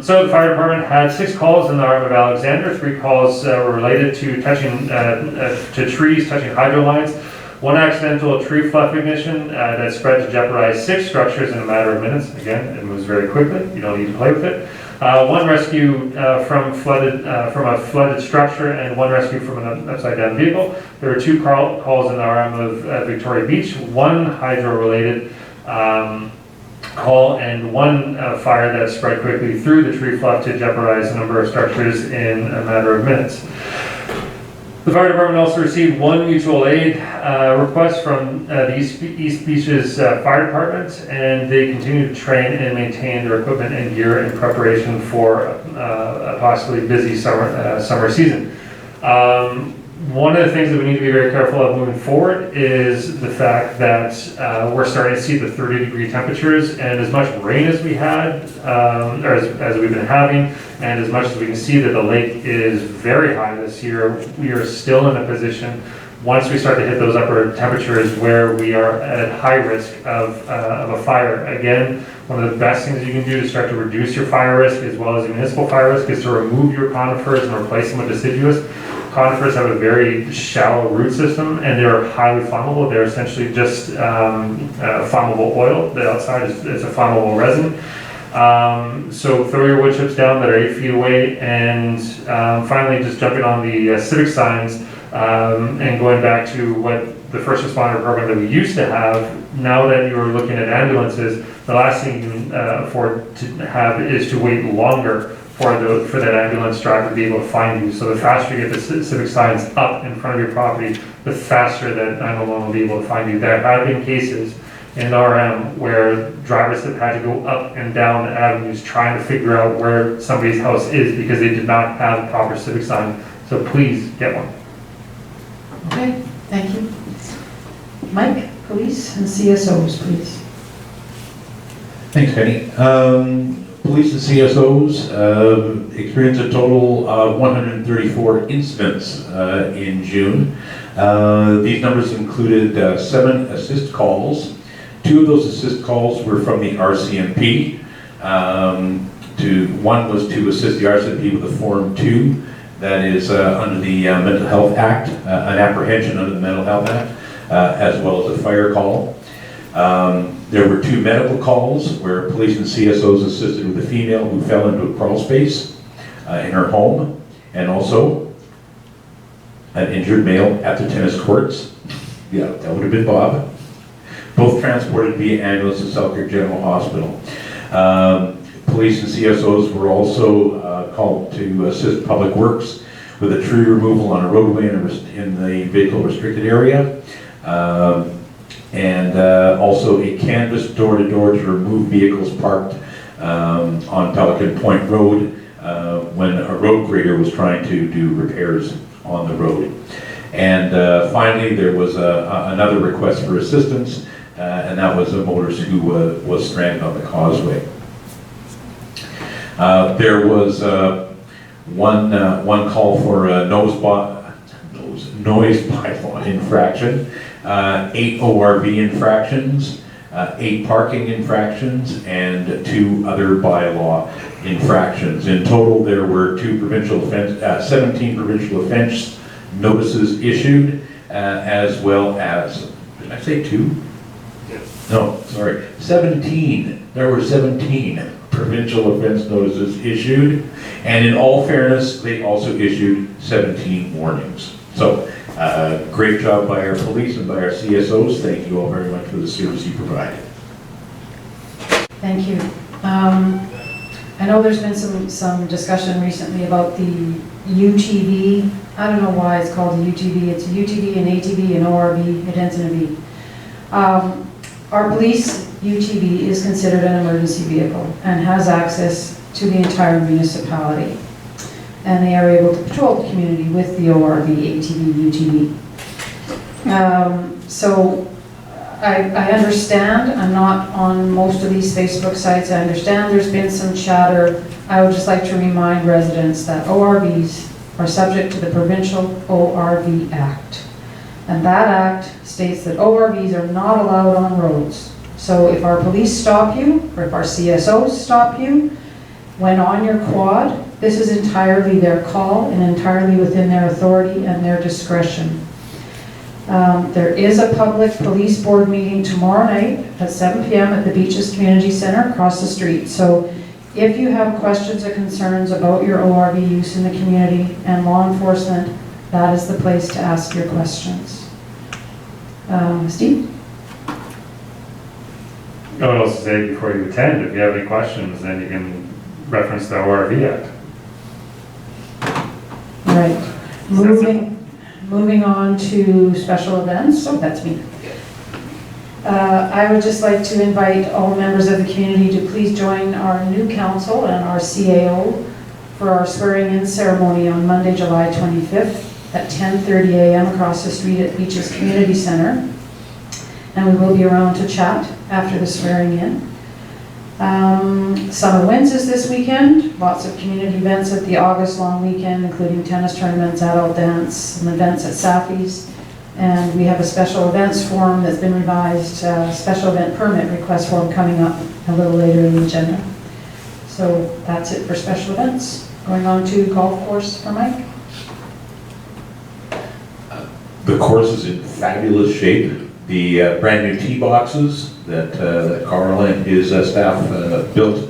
So the fire department had 6 calls in the Arm of Alexander. 3 calls were related to touching to trees, touching hydro lines. 1 accidental tree fluff ignition that spread to jeopardize 6 structures in a matter of minutes. Again, it moves very quickly. You don't need to play with it. 1 rescue from a flooded structure, and 1 rescue from an upside down vehicle. There were 2 calls in the Arm of Victoria Beach. 1 hydro related call, and 1 fire that spread quickly through the tree fluff to jeopardize a number of structures in a matter of minutes. The fire department also received 1 mutual aid request from the East Beaches Fire Department, and they continue to train and maintain their equipment and gear in preparation for a possibly busy summer season. One of the things that we need to be very careful of moving forward is the fact that we're starting to see the 30-degree temperatures, and as much rain as we had, or as we've been having, and as much as we can see that the lake is very high this year, we are still in a position, once we start to hit those upper temperatures, where we are at high risk of a fire. Again, one of the best things you can do to start to reduce your fire risk, as well as your municipal fire risk, is to remove your conifers and replace them with deciduous. Conifers have a very shallow root system, and they're highly flammable. They're essentially just flammable oil. The outside is a flammable resin. So throw your wood chips down that are 8 feet away, and finally just jumping on the civic signs and going back to what the first responder program that we used to have. Now that you're looking at ambulances, the last thing you can afford to have is to wait longer for that ambulance driver to be able to find you. So the faster you get the civic signs up in front of your property, the faster that 911 will be able to find you. There have been cases in RM where drivers have had to go up and down the avenues trying to figure out where somebody's house is because they did not have a proper civic sign. So please get one. Okay, thank you. Mike, police and CSOs, please. Thanks, Penny. Police and CSOs experienced a total of 134 incidents in June. These numbers included 7 assist calls. 2 of those assist calls were from the RCMP. One was to assist the RCMP with a Form 2 that is under the Mental Health Act, an apprehension under the Mental Health Act, as well as a fire call. There were 2 medical calls where police and CSOs assisted with a female who fell into a crawl space in her home, and also an injured male at the tennis courts. Yeah, that would have been Bob. Both transported via ambulance to Selkirk General Hospital. Police and CSOs were also called to assist Public Works with a tree removal on a roadway in the vehicle restricted area. and also a canvas door-to-door to remove vehicles parked on Pelican Point Road when a road grader was trying to do repairs on the road. And finally, there was another request for assistance, and that was a motorist who was stranded on the causeway. There was one call for a noise bylaw infraction, 8 ORV infractions, 8 parking infractions, and 2 other bylaw infractions. In total, there were 17 provincial offense notices issued, as well as, did I say 2? No, sorry, 17. There were 17 provincial offense notices issued, and in all fairness, they also issued 17 warnings. So, great job by our police and by our CSOs. Thank you all very much for the service you provided. Thank you. I know there's been some discussion recently about the UTV. I don't know why it's called a UTV. It's a UTV, an ATV, an ORV. It ends in a V. Our police UTV is considered an emergency vehicle and has access to the entire municipality. And they are able to patrol the community with the ORV, ATV, UTV. So I understand, I'm not on most of these Facebook sites, I understand there's been some chatter. I would just like to remind residents that ORVs are subject to the Provincial ORV Act. And that act states that ORVs are not allowed on roads. So if our police stop you, or if our CSOs stop you, when on your quad, this is entirely their call and entirely within their authority and their discretion. There is a public police board meeting tomorrow night at 7 p.m. at the Beaches Community Center across the street. So if you have questions or concerns about your ORV use in the community and law enforcement, that is the place to ask your questions. Steve? No one else to say before you attend. If you have any questions, then you can reference the ORV Act. All right. Moving on to special events. Oh, that's me. I would just like to invite all members of the community to please join our new council and our CAO for our swearing-in ceremony on Monday, July 25th at 10:30 a.m. across the street at Beaches Community Center. And we will be around to chat after the swearing-in. Summer Winds is this weekend. Lots of community events at the August long weekend, including tennis tournaments, adult dance, some events at Safi's. And we have a special events form that's been revised, special event permit request form coming up a little later in the agenda. So that's it for special events. Going on to golf course for Mike. The course is in fabulous shape. The brand new tee boxes that Carl and his staff built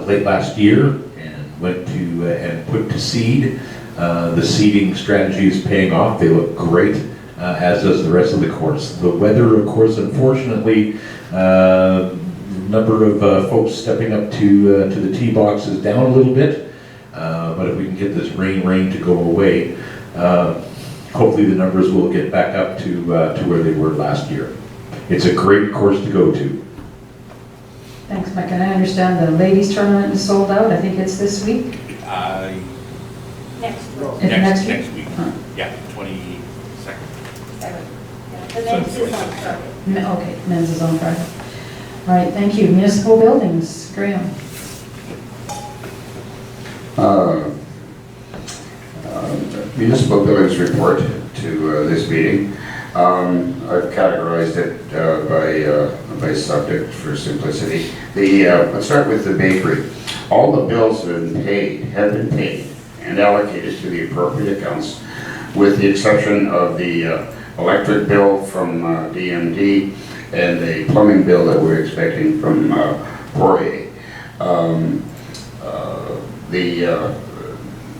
late last year and went to and put to seed. The seeding strategy is paying off. They look great, as does the rest of the course. The weather, of course, unfortunately, number of folks stepping up to the tee box is down a little bit. But if we can get this rain to go away, hopefully the numbers will get back up to where they were last year. It's a great course to go to. Thanks, Mike. And I understand the ladies tournament is sold out. I think it's this week. Next week. Is it next week? Next week, Huh. yeah, 22nd. The next is on Friday. Okay, men's is on Friday. All right, thank you. Municipal buildings, Graham. Municipal buildings report to this meeting. I've categorized it by subject for simplicity. Let's start with the bakery. All the bills have been paid and allocated to the appropriate accounts, with the exception of the electric bill from DMD and the plumbing bill that we're expecting from Poirier.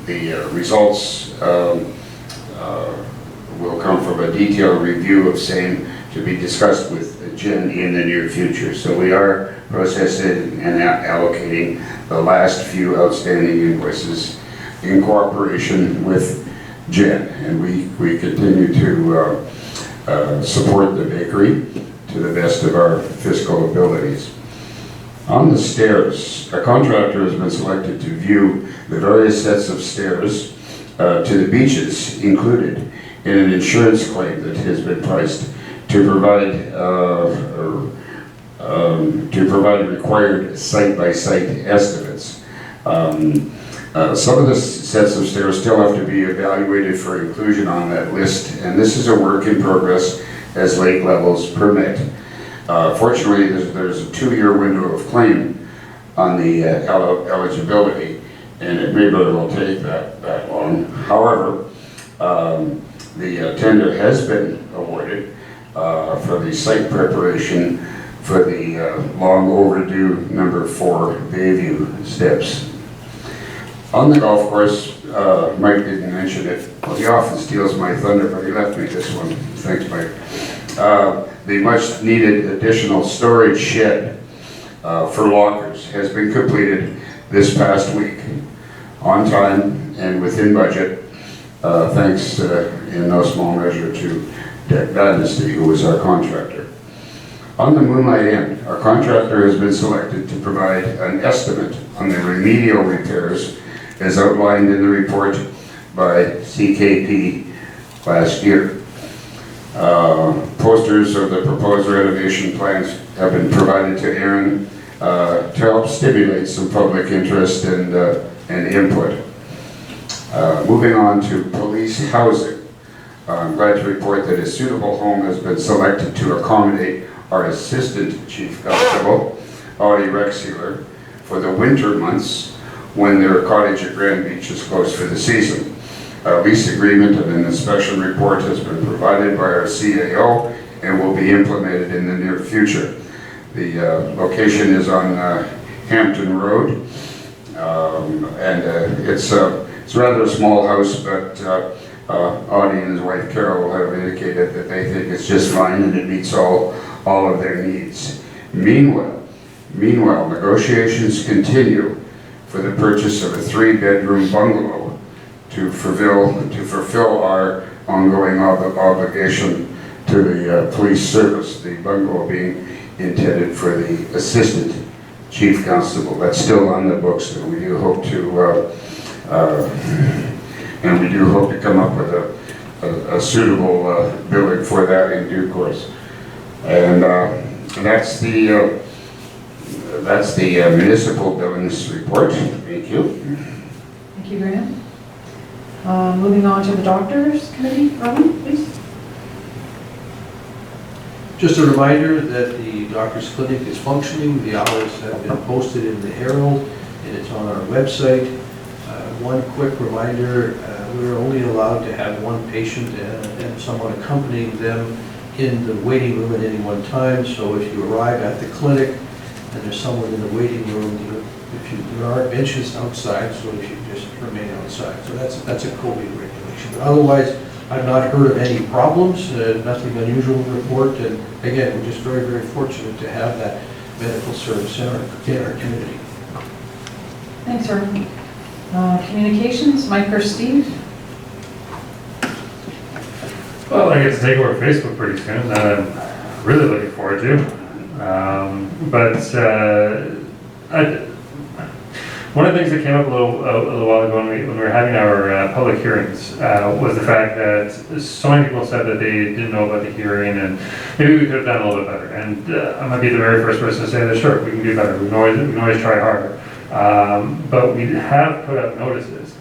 The results will come from a detailed review of same to be discussed with Jen in the near future. So we are processing and allocating the last few outstanding invoices in cooperation with Jen. And we continue to support the bakery to the best of our fiscal abilities. On the stairs, a contractor has been selected to view the various sets of stairs to the beaches included in an insurance claim that has been priced to provide required site-by-site estimates. Some of the sets of stairs still have to be evaluated for inclusion on that list, and this is a work in progress as lake levels permit. Fortunately, there's a 2-year window of claim on the eligibility, and it may very well take that long. However, the tender has been awarded for the site preparation for the long overdue number 4 Bayview steps. On the golf course, Mike didn't mention it. Well, he often steals my thunder, but he left me this one. Thanks, Mike. The much needed additional storage shed for lockers has been completed this past week on time and within budget, thanks in no small measure to Deck Dynasty, who was our contractor. On the Moonlight Inn, our contractor has been selected to provide an estimate on the remedial repairs as outlined in the report by CKP last year. Posters of the proposed renovation plans have been provided to Aaron to help stimulate some public interest and input. Moving on to police housing. I'm glad to report that a suitable home has been selected to accommodate our Assistant Chief Constable, Audie Rexhealer, for the winter months when their cottage at Grand Beach is closed for the season. A lease agreement and an inspection report has been provided by our CAO and will be implemented in the near future. The location is on Hampton Road, and it's rather a small house, but Audie and his wife Carol have indicated that they think it's just fine and it meets all of their needs. Meanwhile, negotiations continue for the purchase of a 3-bedroom bungalow to fulfill our ongoing obligation to the police service, the bungalow being intended for the Assistant Chief Constable. That's still on the books, and we do hope to come up with a suitable building for that in due course. And that's the municipal billings report. Thank you. Thank you, Graham. Moving on to the Doctors Committee, Robin, please. Just a reminder that the Doctors Clinic is functioning. The hours have been posted in the Herald, and it's on our website. One quick reminder, we're only allowed to have one patient and someone accompanying them in the waiting room at any one time. So if you arrive at the clinic and there's someone in the waiting room, there are benches outside, so if you just remain outside. So that's a COVID regulation. But otherwise, I've not heard of any problems, nothing unusual to report. And again, we're just very, very fortunate to have that medical service in our community. Thanks, Robin. Communications, Mike or Steve? Well, I get to take over Facebook pretty soon, that I'm really looking forward to. One of the things that came up a little while ago when we were having our public hearings was the fact that so many people said that they didn't know about the hearing and maybe we could have done a little bit better. And I might be the very first person to say that, sure, we can do better. We can always try harder. But we have put up notices.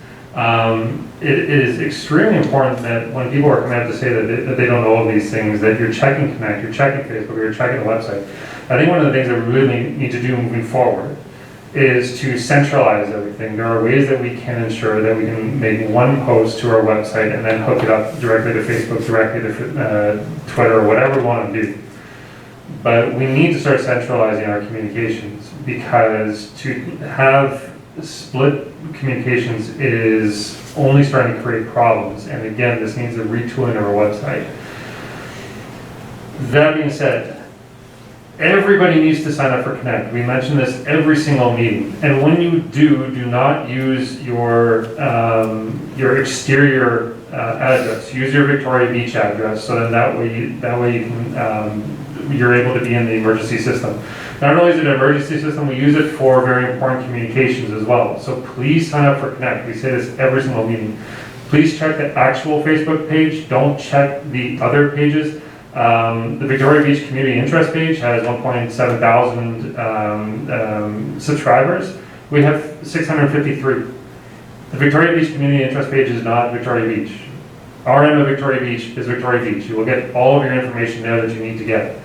It is extremely important that when people are coming out to say that they don't know all these things, that you're checking Connect, you're checking Facebook, you're checking the website. I think one of the things that we really need to do moving forward is to centralize everything. There are ways that we can ensure that we can make one post to our website and then hook it up directly to Facebook, directly to Twitter, or whatever we want to do. But we need to start centralizing our communications, because to have split communications is only starting to create problems. And again, this needs a retooling of our website. That being said, everybody needs to sign up for Connect. We mention this every single meeting. And when you do not use your exterior address. Use your Victoria Beach address, so then that way you can, you're able to be in the emergency system. Not only is it an emergency system, we use it for very important communications as well. So please sign up for Connect. We say this every single meeting. Please check the actual Facebook page. Don't check the other pages. The Victoria Beach Community Interest page has 1.7 thousand subscribers. We have 653. The Victoria Beach Community Interest page is not Victoria Beach. Our end of Victoria Beach is Victoria Beach. You will get all of your information there that you need to get.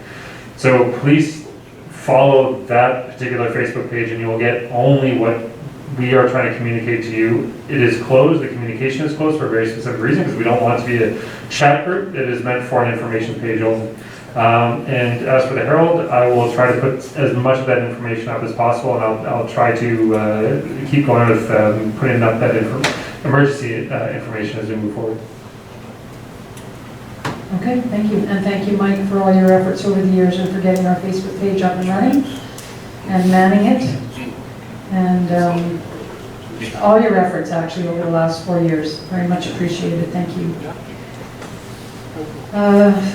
So please follow that particular Facebook page and you will get only what we are trying to communicate to you. It is closed, the communication is closed for a very specific reason, because we don't want it to be a chat group. It is meant for an information page only. And as for the Herald, I will try to put as much of that information up as possible, and I'll try to keep going with putting up that emergency information as we move forward. Okay, thank you. And thank you, Mike, for all your efforts over the years and for getting our Facebook page up and running and manning it. And all your efforts actually over the last 4 years. Very much appreciated. Thank you.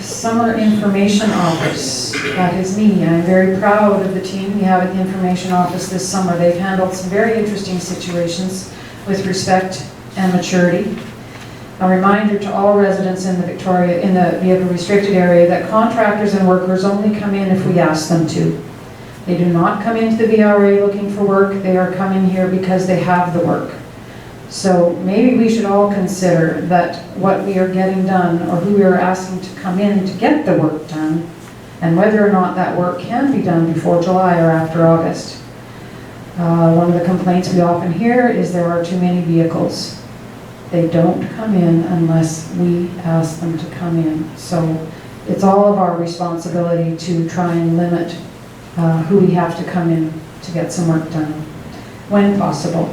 Summer Information Office. That is me. I'm very proud of the team we have at the Information Office this summer. They've handled some very interesting situations with respect and maturity. A reminder to all residents in the vehicle restricted area that contractors and workers only come in if we ask them to. They do not come into the VRA looking for work. They are coming here because they have the work. So maybe we should all consider that what we are getting done, or who we are asking to come in to get the work done, and whether or not that work can be done before July or after August. One of the complaints we often hear is there are too many vehicles. They don't come in unless we ask them to come in. So it's all of our responsibility to try and limit who we have to come in to get some work done, when possible.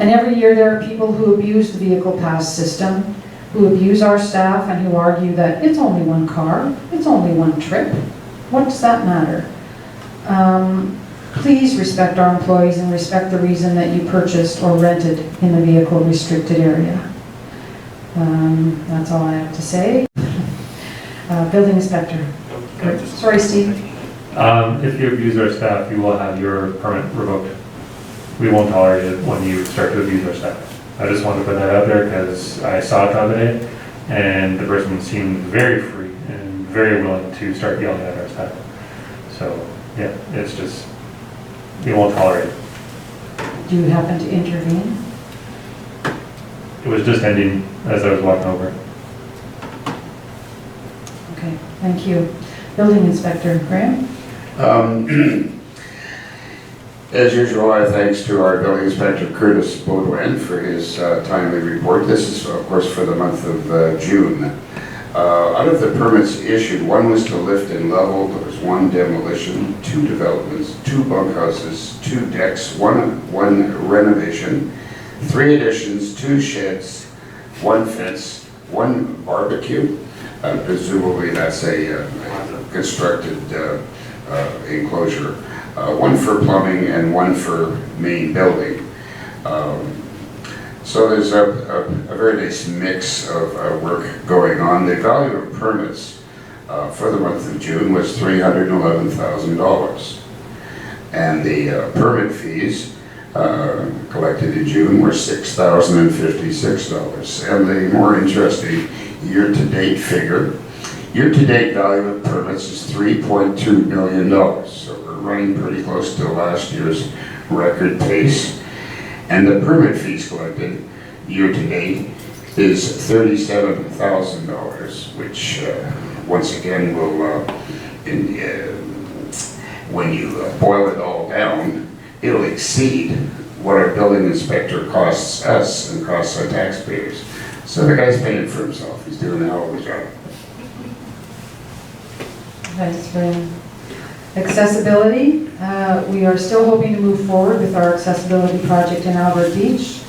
And every year there are people who abuse the vehicle pass system, who abuse our staff, and who argue that it's only one car, it's only one trip. What does that matter? Please respect our employees and respect the reason that you purchased or rented in the vehicle restricted area. That's all I have to say. Building inspector. Sorry, Steve. If you abuse our staff, you will have your permit revoked. We won't tolerate it when you start to abuse our staff. I just wanted to put that out there because I saw it the other day, and the person seemed very free and very willing to start yelling at our staff. So, yeah, it's just, we won't tolerate it. Do you happen to intervene? It was just ending as I was walking over. Okay, thank you. Building inspector, Graham? As usual, our thanks to our building inspector Curtis Baudouin for his timely report. This is, of course, for the month of June. Out of the permits issued, one was to lift and level, there was one demolition, 2 developments, 2 bunkhouses, 2 decks, one renovation, 3 additions, 2 sheds, 1 fence, 1 barbecue. Presumably that's a constructed enclosure. 1 for plumbing and 1 for main building. So there's a very nice mix of work going on. The value of permits for the month of June was $311,000. And the permit fees collected in June were $6,056. And the more interesting year-to-date figure, year-to-date value of permits is $3.2 million. So we're running pretty close to last year's record pace. And the permit fees collected year-to-date is $37,000, which once again will, when you boil it all down, it'll exceed what our building inspector costs us and costs our taxpayers. So the guy's paying for himself. He's doing a hell of a job. Thanks, Graham. Accessibility, we are still hoping to move forward with our accessibility project in Albert Beach.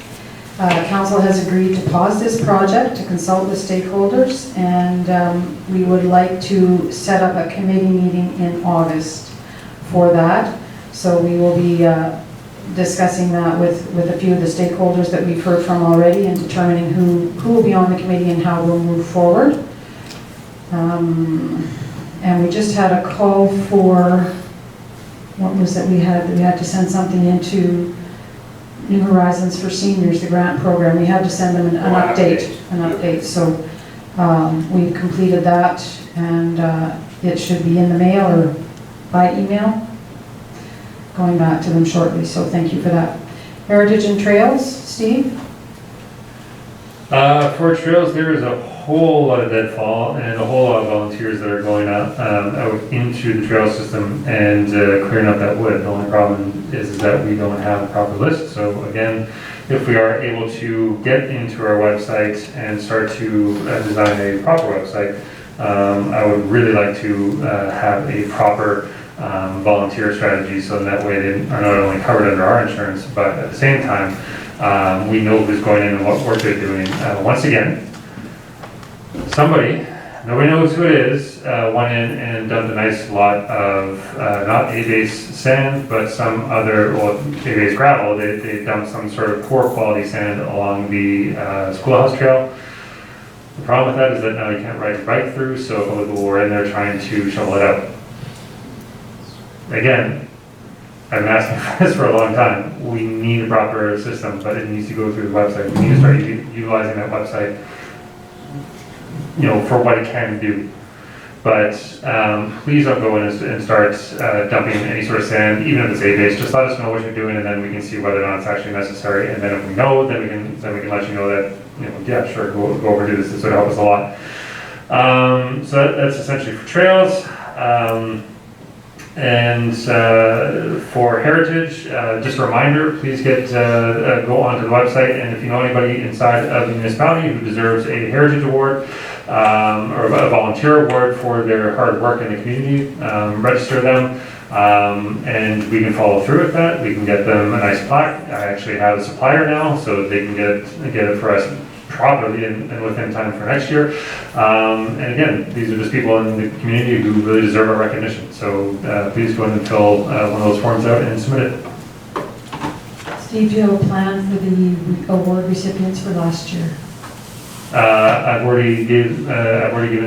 Council has agreed to pause this project to consult with stakeholders, and we would like to set up a committee meeting in August for that. So we will be discussing that with a few of the stakeholders that we've heard from already and determining who will be on the committee and how we'll move forward. And we just had a call for, what was it we had to send something into New Horizons for Seniors, the grant program. We had to send them an update. So we've completed that, and it should be in the mail or by email, going back to them shortly, so thank you for that. Heritage and Trails, Steve? For trails, there is a whole lot of deadfall and a whole lot of volunteers that are going out into the trail system and clearing up that wood. The only problem is that we don't have a proper list. So again, if we are able to get into our website and start to design a proper website, I would really like to have a proper volunteer strategy, so that way they are not only covered under our insurance, but at the same time, we know who's going in and what work they're doing. Once again, somebody, nobody knows who it is, went in and dumped a nice lot of, not A-base sand, but some other, well, A-base gravel. They dumped some sort of poor quality sand along the schoolhouse trail. The problem with that is that now you can't ride your bike through, so we're in there trying to shovel it out. Again, I've been asking for this for a long time. We need a proper system, but it needs to go through the website. We need to start utilizing that website, for what it can do. But please don't go in and start dumping any sort of sand, even if it's A-base. Just let us know what you're doing, and then we can see whether or not it's actually necessary. And then if we know, then we can let you know that, yeah, sure, go over and do this. This would help us a lot. So that's essentially for trails. And for Heritage, just a reminder, please go onto the website, and if you know anybody inside of the municipality who deserves a Heritage Award or a volunteer award for their hard work in the community, register them, and we can follow through with that. We can get them a nice plaque. I actually have a supplier now, so they can get it for us properly and within time for next year. And again, these are just people in the community who really deserve our recognition. So please go ahead and fill one of those forms out and submit it. Steve, do you have a plan for the award recipients for last year? I've already given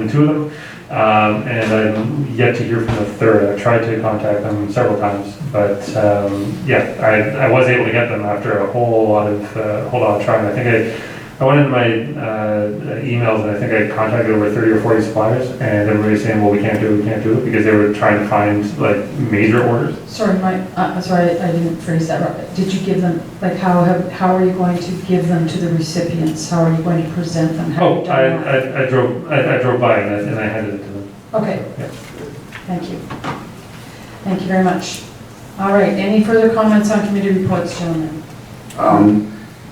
2 of them, and I'm yet to hear from the 3rd. I tried to contact them several times, but yeah, I was able to get them after a whole lot of trying. I think I went into my emails, and I think I contacted over 30 or 40 suppliers, and everybody's saying, well, we can't do it, because they were trying to find like major orders. Sorry, sorry, I didn't phrase that right. Did you give them, like, how are you going to give them to the recipients? How are you going to present them? Oh, I drove by and I handed it to them. Okay. Yeah. Thank you. Thank you very much. All right, any further comments on committee reports, gentlemen?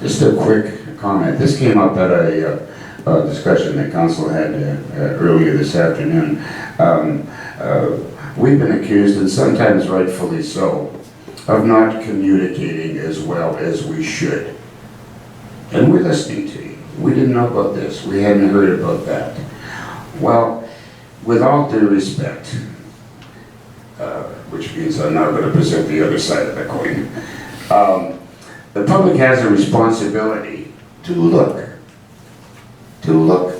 Just a quick comment. This came up at a discussion that council had earlier this afternoon. We've been accused, and sometimes rightfully so, of not communicating as well as we should. And we're listening to you. We didn't know about this. We hadn't heard about that. Well, with all due respect, which means I'm now going to present the other side of the coin, the public has a responsibility to look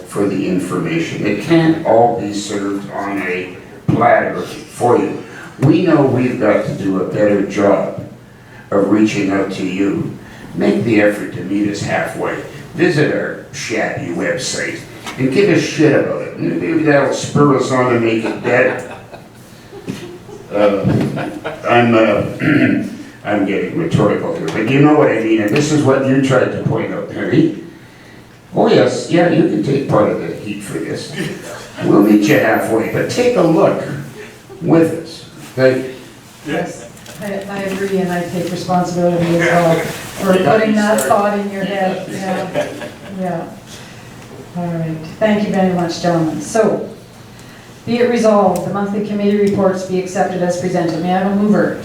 for the information. It can't all be served on a platter for you. We know we've got to do a better job of reaching out to you. Make the effort to meet us halfway. Visit our shabby website and give a shit about it. Maybe that'll spur us on to make it better. I'm getting rhetorical here, but you know what I mean, and this is what you tried to point out, Harry. Oh yes, yeah, you can take part of the heat for this. We'll meet you halfway, but take a look with us. Thank you. Yes. I agree, and I take responsibility as well for putting that thought in your head. Yeah. All right. Thank you very much, gentlemen. So, be it resolved, the monthly committee reports be accepted as presented. May I have a mover?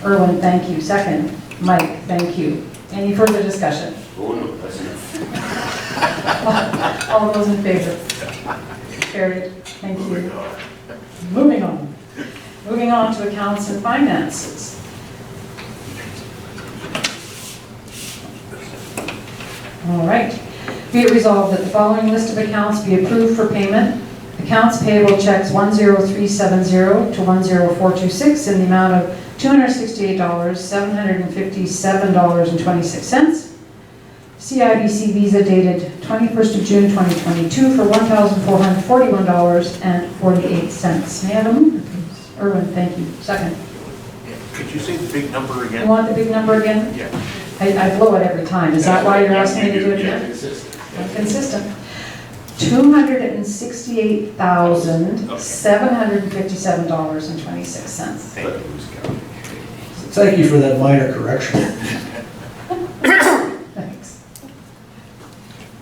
Erwin, thank you. Second, Mike, thank you. Any further discussion? Oh no, that's enough. All those in favor? Carried. Thank you. Moving on. Moving on to accounts and finances. All right. Be it resolved that the following list of accounts be approved for payment. Accounts payable checks 10370 to 10426 in the amount of $268,757.26. CIBC Visa dated 21st of June 2022 for $1,441.48. May I have a mover, please? Erwin, thank you. Second. Could you say the big number You again? want the big number again? Yeah. I blow it every time. Is that why you're asking me to do it Yeah, again? consistent. I'm consistent. $268,757.26. Thank you. Thank you for that minor correction. Thanks.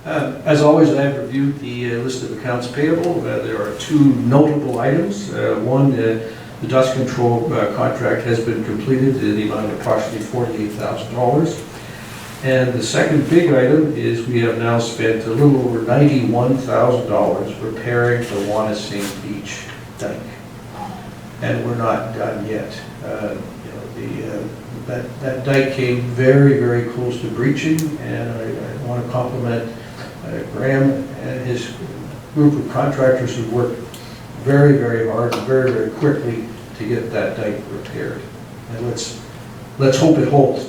As always, I have reviewed the list of accounts payable. There are two notable items. One, the dust control contract has been completed in the amount of approximately $48,000. And the second big item is we have now spent a little over $91,000 repairing the Wanasing Beach dike. And we're not done yet. That dike came very, very close to breaching, and I want to compliment Graham and his group of contractors who worked very, very hard and very, very quickly to get that dike repaired. And let's hope it holds.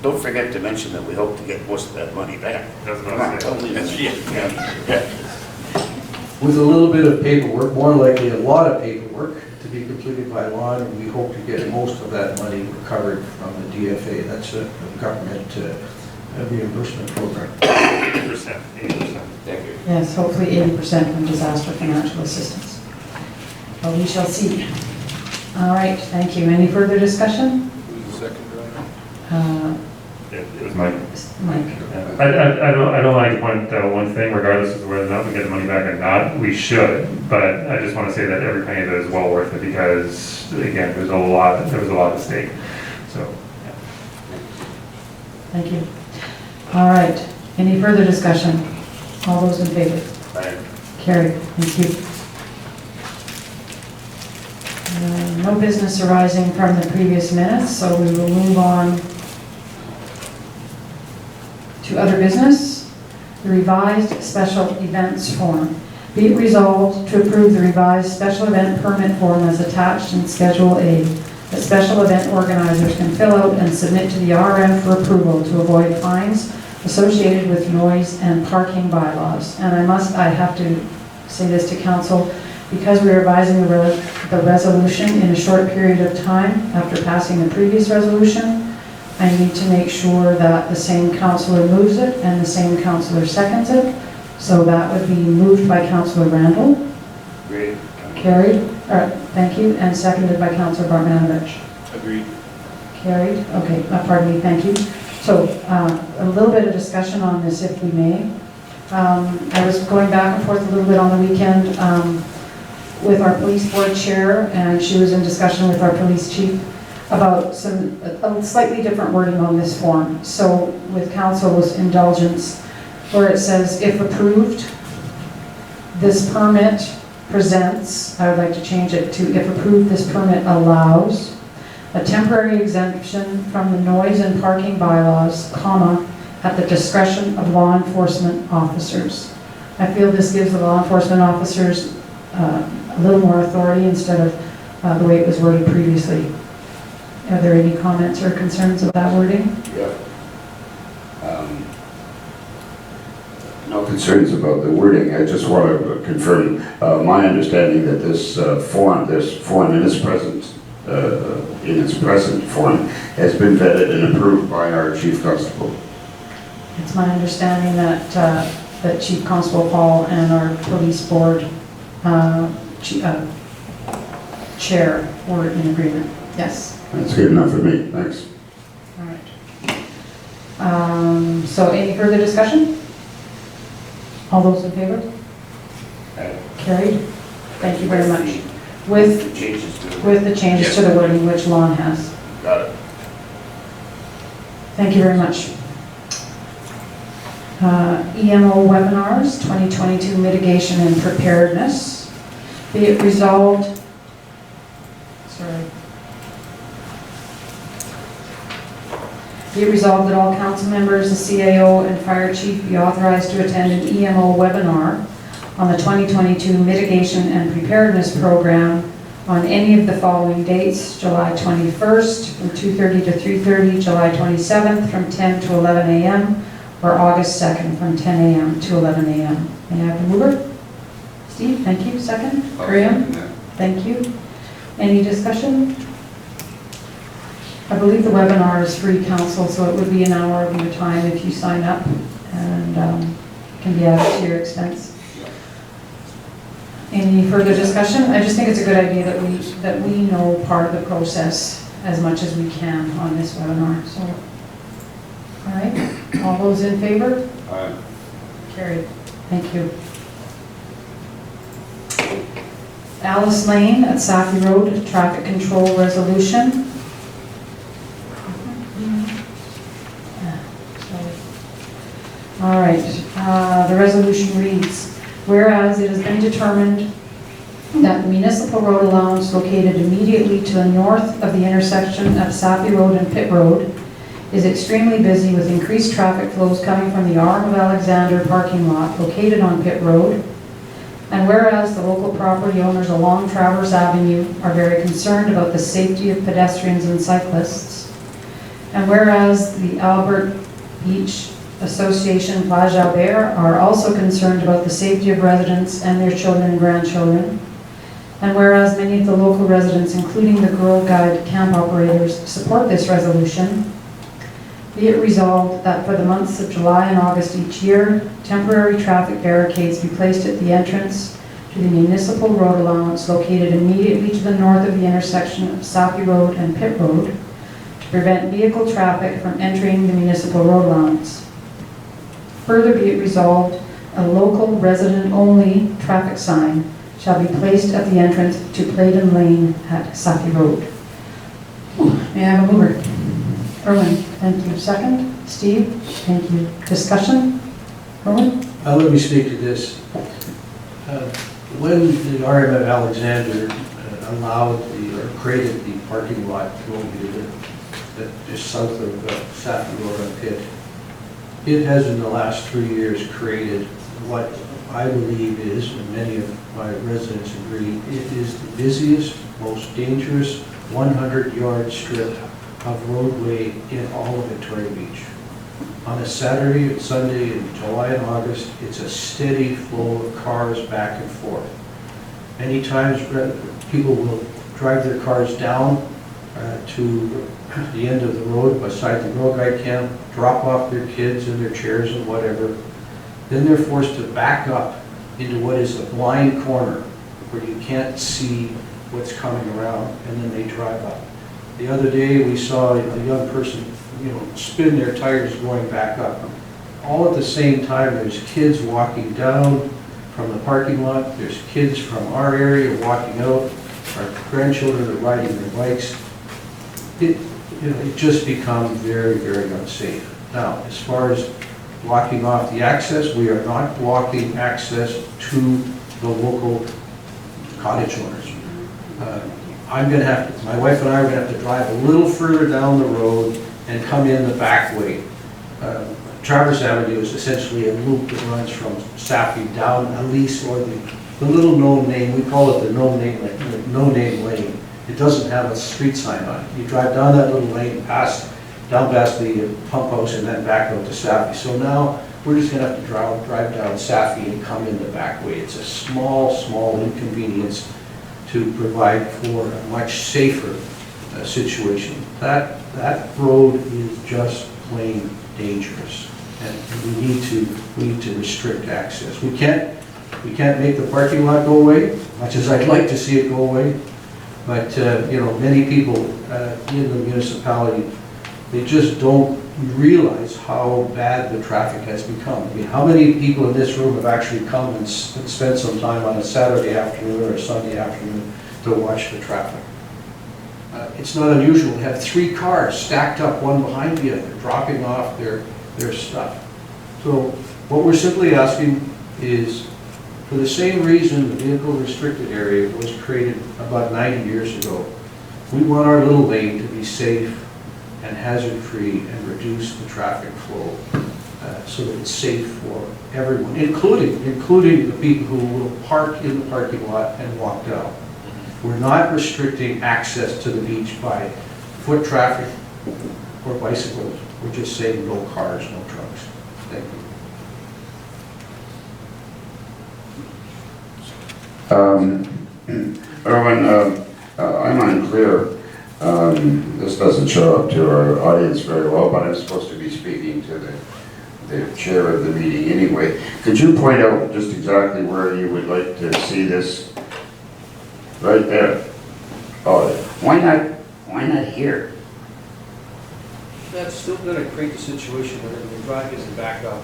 Don't forget to mention that we hope to get most of that money back. That's what I was saying. With a little bit of paperwork, more likely a lot of paperwork to be completed by Lon, and we hope to get most of that money recovered from the DFA. That's a government reimbursement program. 80%. Thank you. Yes, hopefully 80% from disaster financial assistance. But we shall see. All right, thank you. Any further discussion? It was Mike. Mike. I don't like to point out one thing, regardless of whether or not we get the money back or not, we should, but I just want to say that every penny of it is well worth it, because, again, there was a lot at stake, so, yeah. Thank you. All right, any further discussion? All those in favor? Carried, thank you. No business arising from the previous minutes, so we will move on to other business. The revised special events form. Be it resolved to approve the revised special event permit form as attached in Schedule A, that special event organizers can fill out and submit to the RM for approval to avoid fines associated with noise and parking bylaws. And I have to say this to council, because we are revising the resolution in a short period of time after passing the previous resolution, I need to make sure that the same councillor moves it and the same councillor seconds it. So that would be moved by Councillor Randall. Great. Carried. Thank you. And seconded by Councillor Bartmanovich. Agreed. Carried. Okay, pardon me, thank you. So a little bit of discussion on this, if we may. I was going back and forth a little bit on the weekend with our police board chair, and she was in discussion with our police chief about a slightly different wording on this form. So with council's indulgence, where it says, if approved, this permit presents, I would like to change it to, if approved, this permit allows a temporary exemption from the noise and parking bylaws, comma, at the discretion of law enforcement officers. I feel this gives the law enforcement officers a little more authority instead of the way it was worded previously. Are there any comments or concerns of that wording? Yeah. No concerns about the wording. I just want to confirm my understanding that this form in its present form has been vetted and approved by our chief constable. It's my understanding that that Chief Constable Paul and our police board chair were in agreement. Yes. That's good enough for me. Thanks. All right. So any further discussion? All those in favor? Carried. Thank you very much. With the changes to the wording which Lon has. Got it. Thank you very much. EMO webinars, 2022 mitigation and preparedness. Be it resolved, Be it resolved that all council members, the CAO, and fire chief be authorized to attend an EMO webinar on the 2022 Mitigation and Preparedness Program on any of the following dates: July 21st from 2:30 to 3:30, July 27th from 10 to 11 a.m., or August 2nd from 10 a.m. to 11 a.m. May I have a mover? Steve, thank you. Second? Graham? Thank you. Any discussion? I believe the webinar is free, council, so it would be an hour of your time if you sign up, and can be added to your expense. Any further discussion? I just think it's a good idea that we know part of the process as much as we can on this webinar. So, all right, all those in favor? Aye. Carried. Thank you. Alice Lane at Safi Road, traffic control resolution. All right, the resolution reads, whereas it has been determined that the municipal road allowance located immediately to the north of the intersection of Safi Road and Pitt Road is extremely busy with increased traffic flows coming from the Arm of Alexander parking lot located on Pitt Road. And whereas the local property owners along Traverse Avenue are very concerned about the safety of pedestrians and cyclists. And whereas the Albert Beach Association Plage Albert are also concerned about the safety of residents and their children and grandchildren. And whereas many of the local residents, including the Girl Guide camp operators, support this resolution, be it resolved that for the months of July and August each year, temporary traffic barricades be placed at the entrance to the municipal road allowance located immediately to the north of the intersection of Safi Road and Pitt Road to prevent vehicle traffic from entering the municipal road allowance. Further be it resolved, a local resident-only traffic sign shall be placed at the entrance to Playden Lane at Safi Road. May I have a mover? Erwin, thank you. Second? Steve, thank you. Discussion? Erwin? Let me speak to this. When the RMF Alexander allowed or created the parking lot located just south of Safi Road on Pitt, it has in the last 3 years created what I believe is, and many of my residents agree, it is the busiest, most dangerous 100-yard strip of roadway in all of Victoria Beach. On a Saturday and Sunday in July and August, it's a steady flow of cars back and forth. Many times people will drive their cars down to the end of the road beside the Girl Guide camp, drop off their kids and their chairs and whatever. Then they're forced to back up into what is a blind corner where you can't see what's coming around, and then they drive up. The other day we saw a young person, spin their tires going back up. All at the same time, there's kids walking down from the parking lot, there's kids from our area walking out, our grandchildren are riding their bikes. It just becomes very, very unsafe. Now, as far as blocking off the access, we are not blocking access to the local cottage owners. My wife and I are going to have to drive a little further down the road and come in the back way. Traverse Avenue is essentially a loop that runs from Safi down Elise, or the little no-name, we call it the no-name lane. It doesn't have a street sign on it. You drive down that little lane, down past the pump house, and then back out to Safi. So now we're just going to have to drive down Safi and come in the back way. It's a small inconvenience to provide for a much safer situation. That road is just plain dangerous, and we need to restrict access. We can't make the parking lot go away, much as I'd like to see it go away. But many people in the municipality, they just don't realize how bad the traffic has become. I mean, how many people in this room have actually come and spent some time on a Saturday afternoon or a Sunday afternoon to watch the traffic? It's not unusual to have 3 cars stacked up one behind the other, dropping off their stuff. So what we're simply asking is, for the same reason the vehicle restricted area was created about 90 years ago, we want our little lane to be safe and hazard-free and reduce the traffic flow so that it's safe for everyone, including the people who will park in the parking lot and walk down. We're not restricting access to the beach by foot traffic or bicycles. We're just saying no cars, no trucks. Thank you. Erwin, I'm unclear. This doesn't show up to our audience very well, but I'm supposed to be speaking to the chair of the meeting anyway. Could you point out just exactly where you would like to see this? Right there. Oh, why not here? That's still going to create the situation where the drive isn't back up.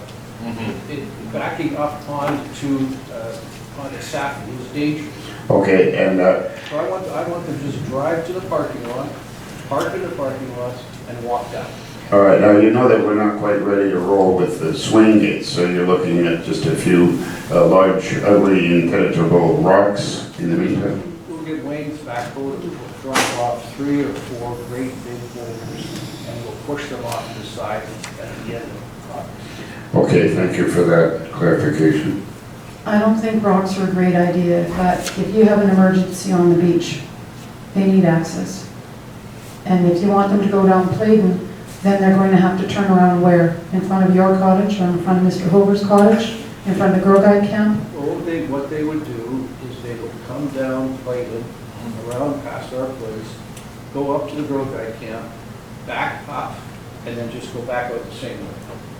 Backing up onto Saffron is dangerous. Okay, and So I want them to just drive to the parking lot, park in the parking lot, and walk down. all right, now you know that we're not quite ready to roll with the swing gates, so you're looking at just a few large, ugly, impenetrable rocks in the meantime? We'll get Wayne's backhoe to drop off 3 or 4 great big boulders, and we'll push them off to the side at the end of the project. Okay, thank you for that clarification. I don't think rocks are a great idea, but if you have an emergency on the beach, they need access. And if you want them to go down Playdon, then they're going to have to turn around where? In front of your cottage, or in front of Mr. Hover's cottage, in front of the Girl Guide camp? Well, what they would do is they would come down Clayton, around past our place, go up to the Girl Guide camp, back up, and then just go back out the same way.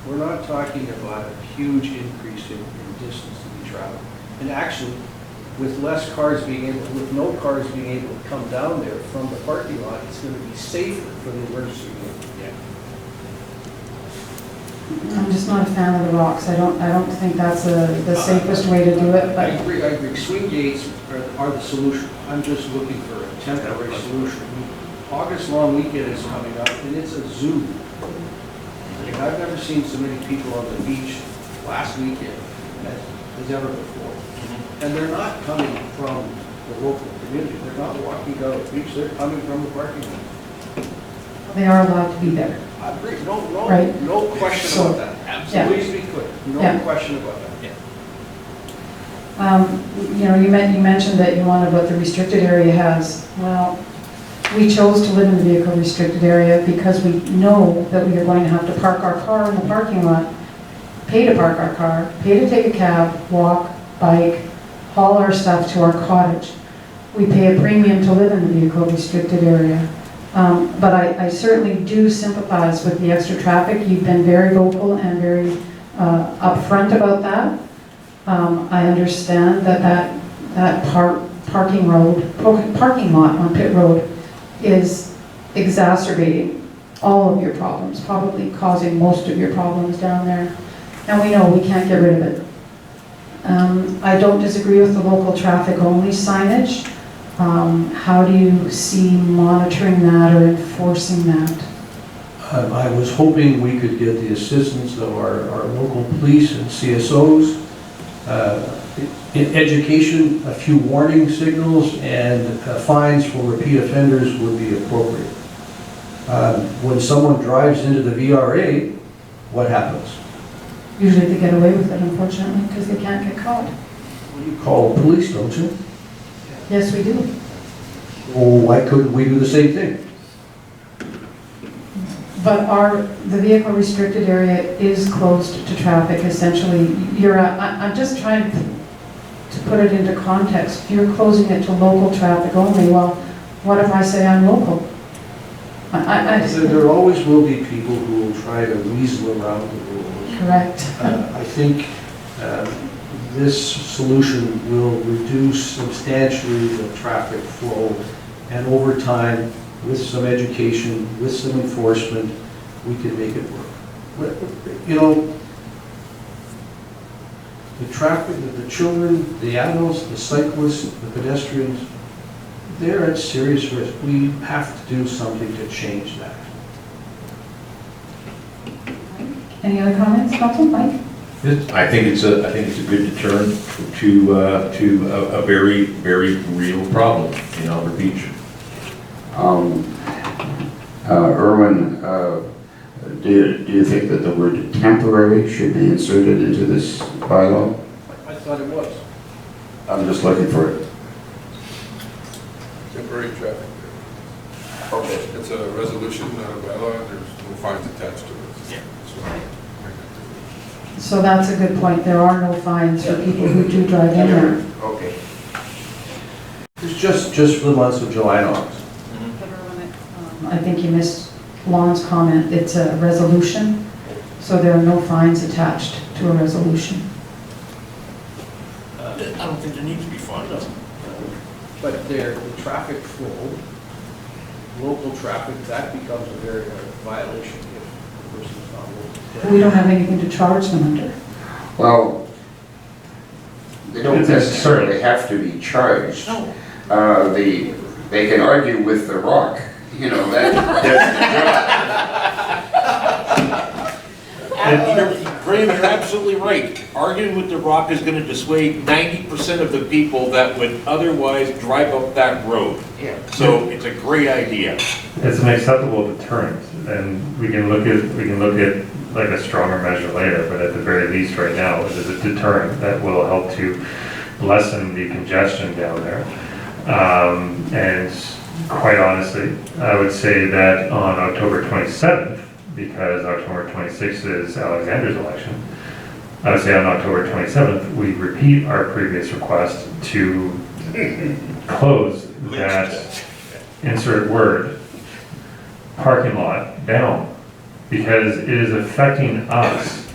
We're not talking about a huge increase in distance to be traveled. And actually, with no cars being able to come down there from the parking lot, it's going to be safer for the emergency vehicle. I'm just not a fan of the rocks. I don't think that's the safest way to do it, I but agree. Swing gates are the solution. I'm just looking for a temporary solution. August long weekend is coming up, and it's a zoo. And I've never seen so many people on the beach last weekend as ever before. And they're not coming from the local community. They're not walking down the beach. They're coming from the parking lot. they are allowed to be there. I agree. Right. No question So, about that. Absolutely, please be clear. No Yeah. question about that. You mentioned that you wanted what the restricted area has. Well, we chose to live in the vehicle restricted area because we know that we are going to have to park our car in the parking lot, pay to park our car, pay to take a cab, walk, bike, haul our stuff to our cottage. We pay a premium to live in the vehicle restricted area. But I certainly do sympathize with the extra traffic. You've been very vocal and very upfront about that. I understand that parking lot on Pitt Road is exacerbating all of your problems, probably causing most of your problems down there. And we know we can't get rid of it. I don't disagree with the local traffic only signage. How do you see monitoring that or enforcing that? I was hoping we could get the assistance of our local police and CSOs. In education, a few warning signals and fines for repeat offenders would be appropriate. When someone drives into the VRA, what happens? Usually they get away with it, unfortunately, because they can't get caught. You call the police, don't you? Yes, we do. Well, why couldn't we do the same thing? But the vehicle restricted area is closed to traffic, essentially. I'm just trying to put it into context. You're closing it to local traffic only. Well, what if I say I'm local? There always will be people who will try to weasel around the rules. Correct. I think this solution will reduce substantially the traffic flow, and over time, with some education, with some enforcement, we can make it work. You know, the traffic, the children, the adults, the cyclists, the pedestrians, they're at serious risk. We have to do something to change that. Any other comments, Council? Mike? I think it's a good deterrent to a very, very real problem in Albert Beach. Erwin, do you think that the word temporary should be inserted into this bylaw? I thought it was. I'm just looking for it. Temporary traffic. Okay. It's a resolution, not a bylaw, and there's no fines attached to it. Yeah. So that's a good point. There are no fines for people who do drive in there. Okay. It's just for the months of July and August. I think you missed Lon's comment. It's a resolution, so there are no fines attached to a resolution. I don't think there needs to be fines. But the traffic flow, local traffic, that becomes a very violation if the person's not local. We don't have anything to charge them under. Well, they don't It's a- necessarily have to be charged. No. They can argue with the rock, you know, that, Graham, you're absolutely right. Arguing with the rock is gonna dissuade 90% of the people that would otherwise drive up that road. Yeah. So it's a great idea. It's an acceptable deterrent, and we can look at like a stronger measure later, but at the very least right now, it is a deterrent that will help to lessen the congestion down there. And quite honestly, I would say that on October 27th, because October 26th is Alexander's election, I would say on October 27th, we repeat our previous request to close that insert word parking lot down, because it is affecting us.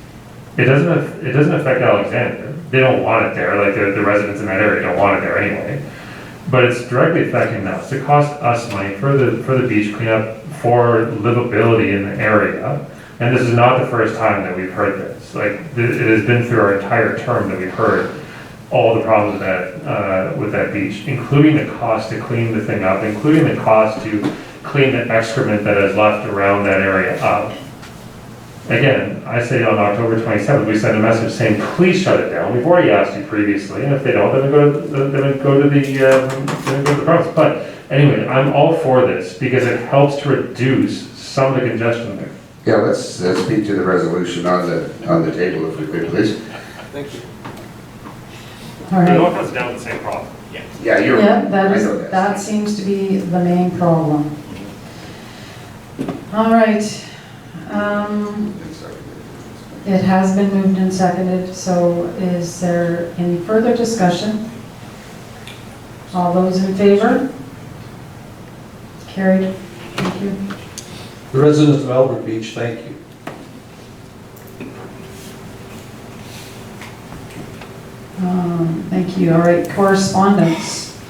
It doesn't affect Alexander. They don't want it there, like the residents in that area don't want it there anyway. But it's directly affecting us. It costs us money for the beach cleanup, for livability in the area. And this is not the first time that we've heard this. Like, it has been through our entire term that we've heard all the problems with that beach, including the cost to clean the thing up, including the cost to clean the excrement that is left around that area up. Again, I say on October 27th, we send a message saying, please shut it down. We've already asked you previously, and if they don't, then we go to the province. But anyway, I'm all for this because it helps to reduce some of the congestion there. yeah, let's speak to the resolution on the table if we could, please. Thank you. All It all right. comes down to the same problem. Yeah, you're. Yeah, I know that seems to be the main problem. All right. It has been moved and seconded, so is there any further discussion? All those in favor? Carried. Thank you. The residents of Albert Beach, thank you. Thank you. All right, correspondence.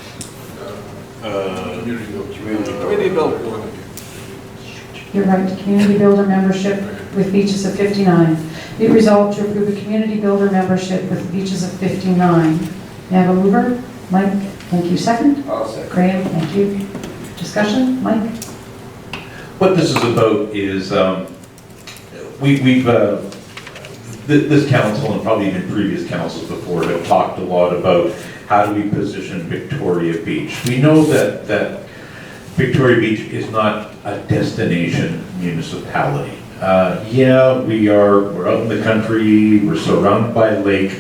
Community build. Community build. Community build board. You're right, community builder membership with beaches of 59. Be it resolved to approve a community builder membership with beaches of 59. May I have a mover? Mike, thank you. Second? I'll second. Graham, thank you. Discussion? Mike? What this is about is, this council and probably even previous councils before have talked a lot about how do we position Victoria Beach. We know that Victoria Beach is not a destination municipality. We're out in the country, we're surrounded by a lake,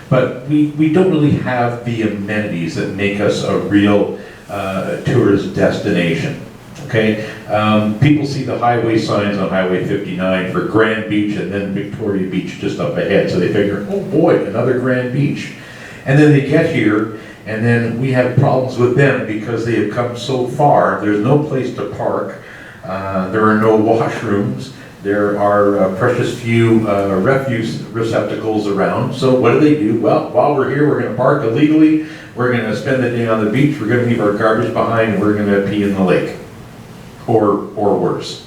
but we don't really have the amenities that make us a real tourist destination. Okay, people see the highway signs on Highway 59 for Grand Beach and then Victoria Beach just up ahead. So they figure, oh boy, another Grand Beach. And then they get here and then we have problems with them because they have come so far. There's no place to park. There are no washrooms. There are precious few refuse receptacles around. So what do? Well, while we're here, we're going to park illegally. We're going to spend the day on the beach. We're going to leave our garbage behind and we're going to pee in the lake. Or worse.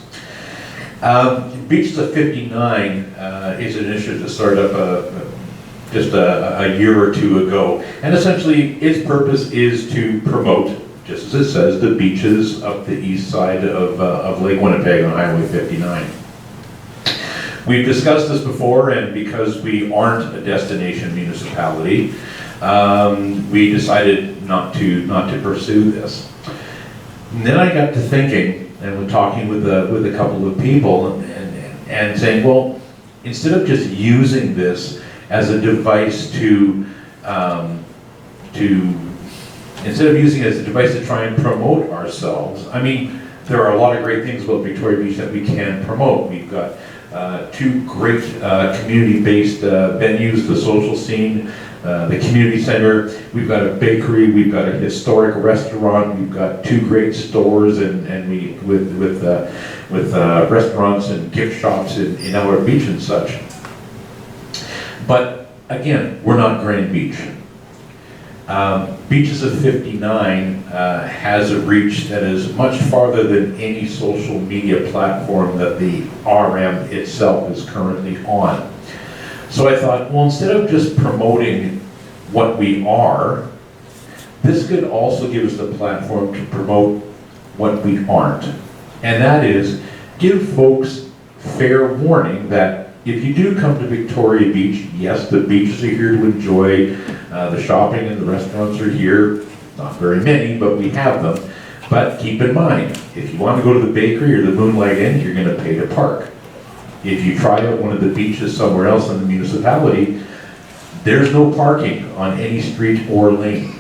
Beaches of 59 is an issue that started up just a year or two ago. And essentially its purpose is to promote, just as it says, the beaches up the east side of Lake Winnipeg on Highway 59. We've discussed this before, and because we aren't a destination municipality, we decided not to pursue this. And then I got to thinking, and we're talking with a couple of people and saying, well, instead of just using this as a device instead of using it as a device to try and promote ourselves, I mean, there are a lot of great things about Victoria Beach that we can promote. We've got two great community-based venues, the social scene, the community center. We've got a bakery, we've got a historic restaurant, we've got two great stores, and we with restaurants and gift shops in Elbert Beach and such. But again, we're not Grand Beach. Beaches of 59 has a reach that is much farther than any social media platform that the RM itself is currently on. So I thought, well, instead of just promoting what we are, this could also give us the platform to promote what we aren't. And that is, give folks fair warning that if you do come to Victoria Beach, yes, the beaches are here to enjoy, the shopping and the restaurants are here, not very many, but we have them. But keep in mind, if you want to go to the bakery or the Moonlight Inn, you're going to pay to park. If you try out one of the beaches somewhere else in the municipality, there's no parking on any street or lane.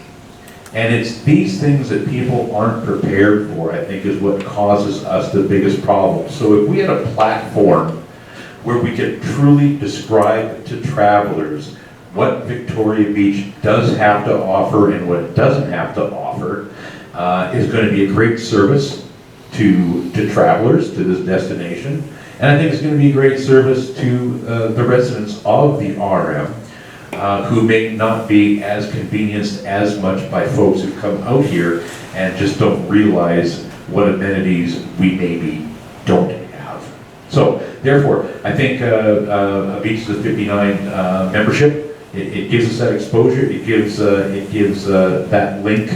And it's these things that people aren't prepared for, I think, is what causes us the biggest problem. So if we had a platform where we could truly describe to travelers what Victoria Beach does have to offer and what it doesn't have to offer, is going to be a great service to travelers to this destination. And I think it's going to be a great service to the residents of the RM, who may not be as convenienced as much by folks who come out here and just don't realize what amenities we maybe don't have. So therefore, I think a Beaches of 59 membership, it gives us that exposure, it gives that link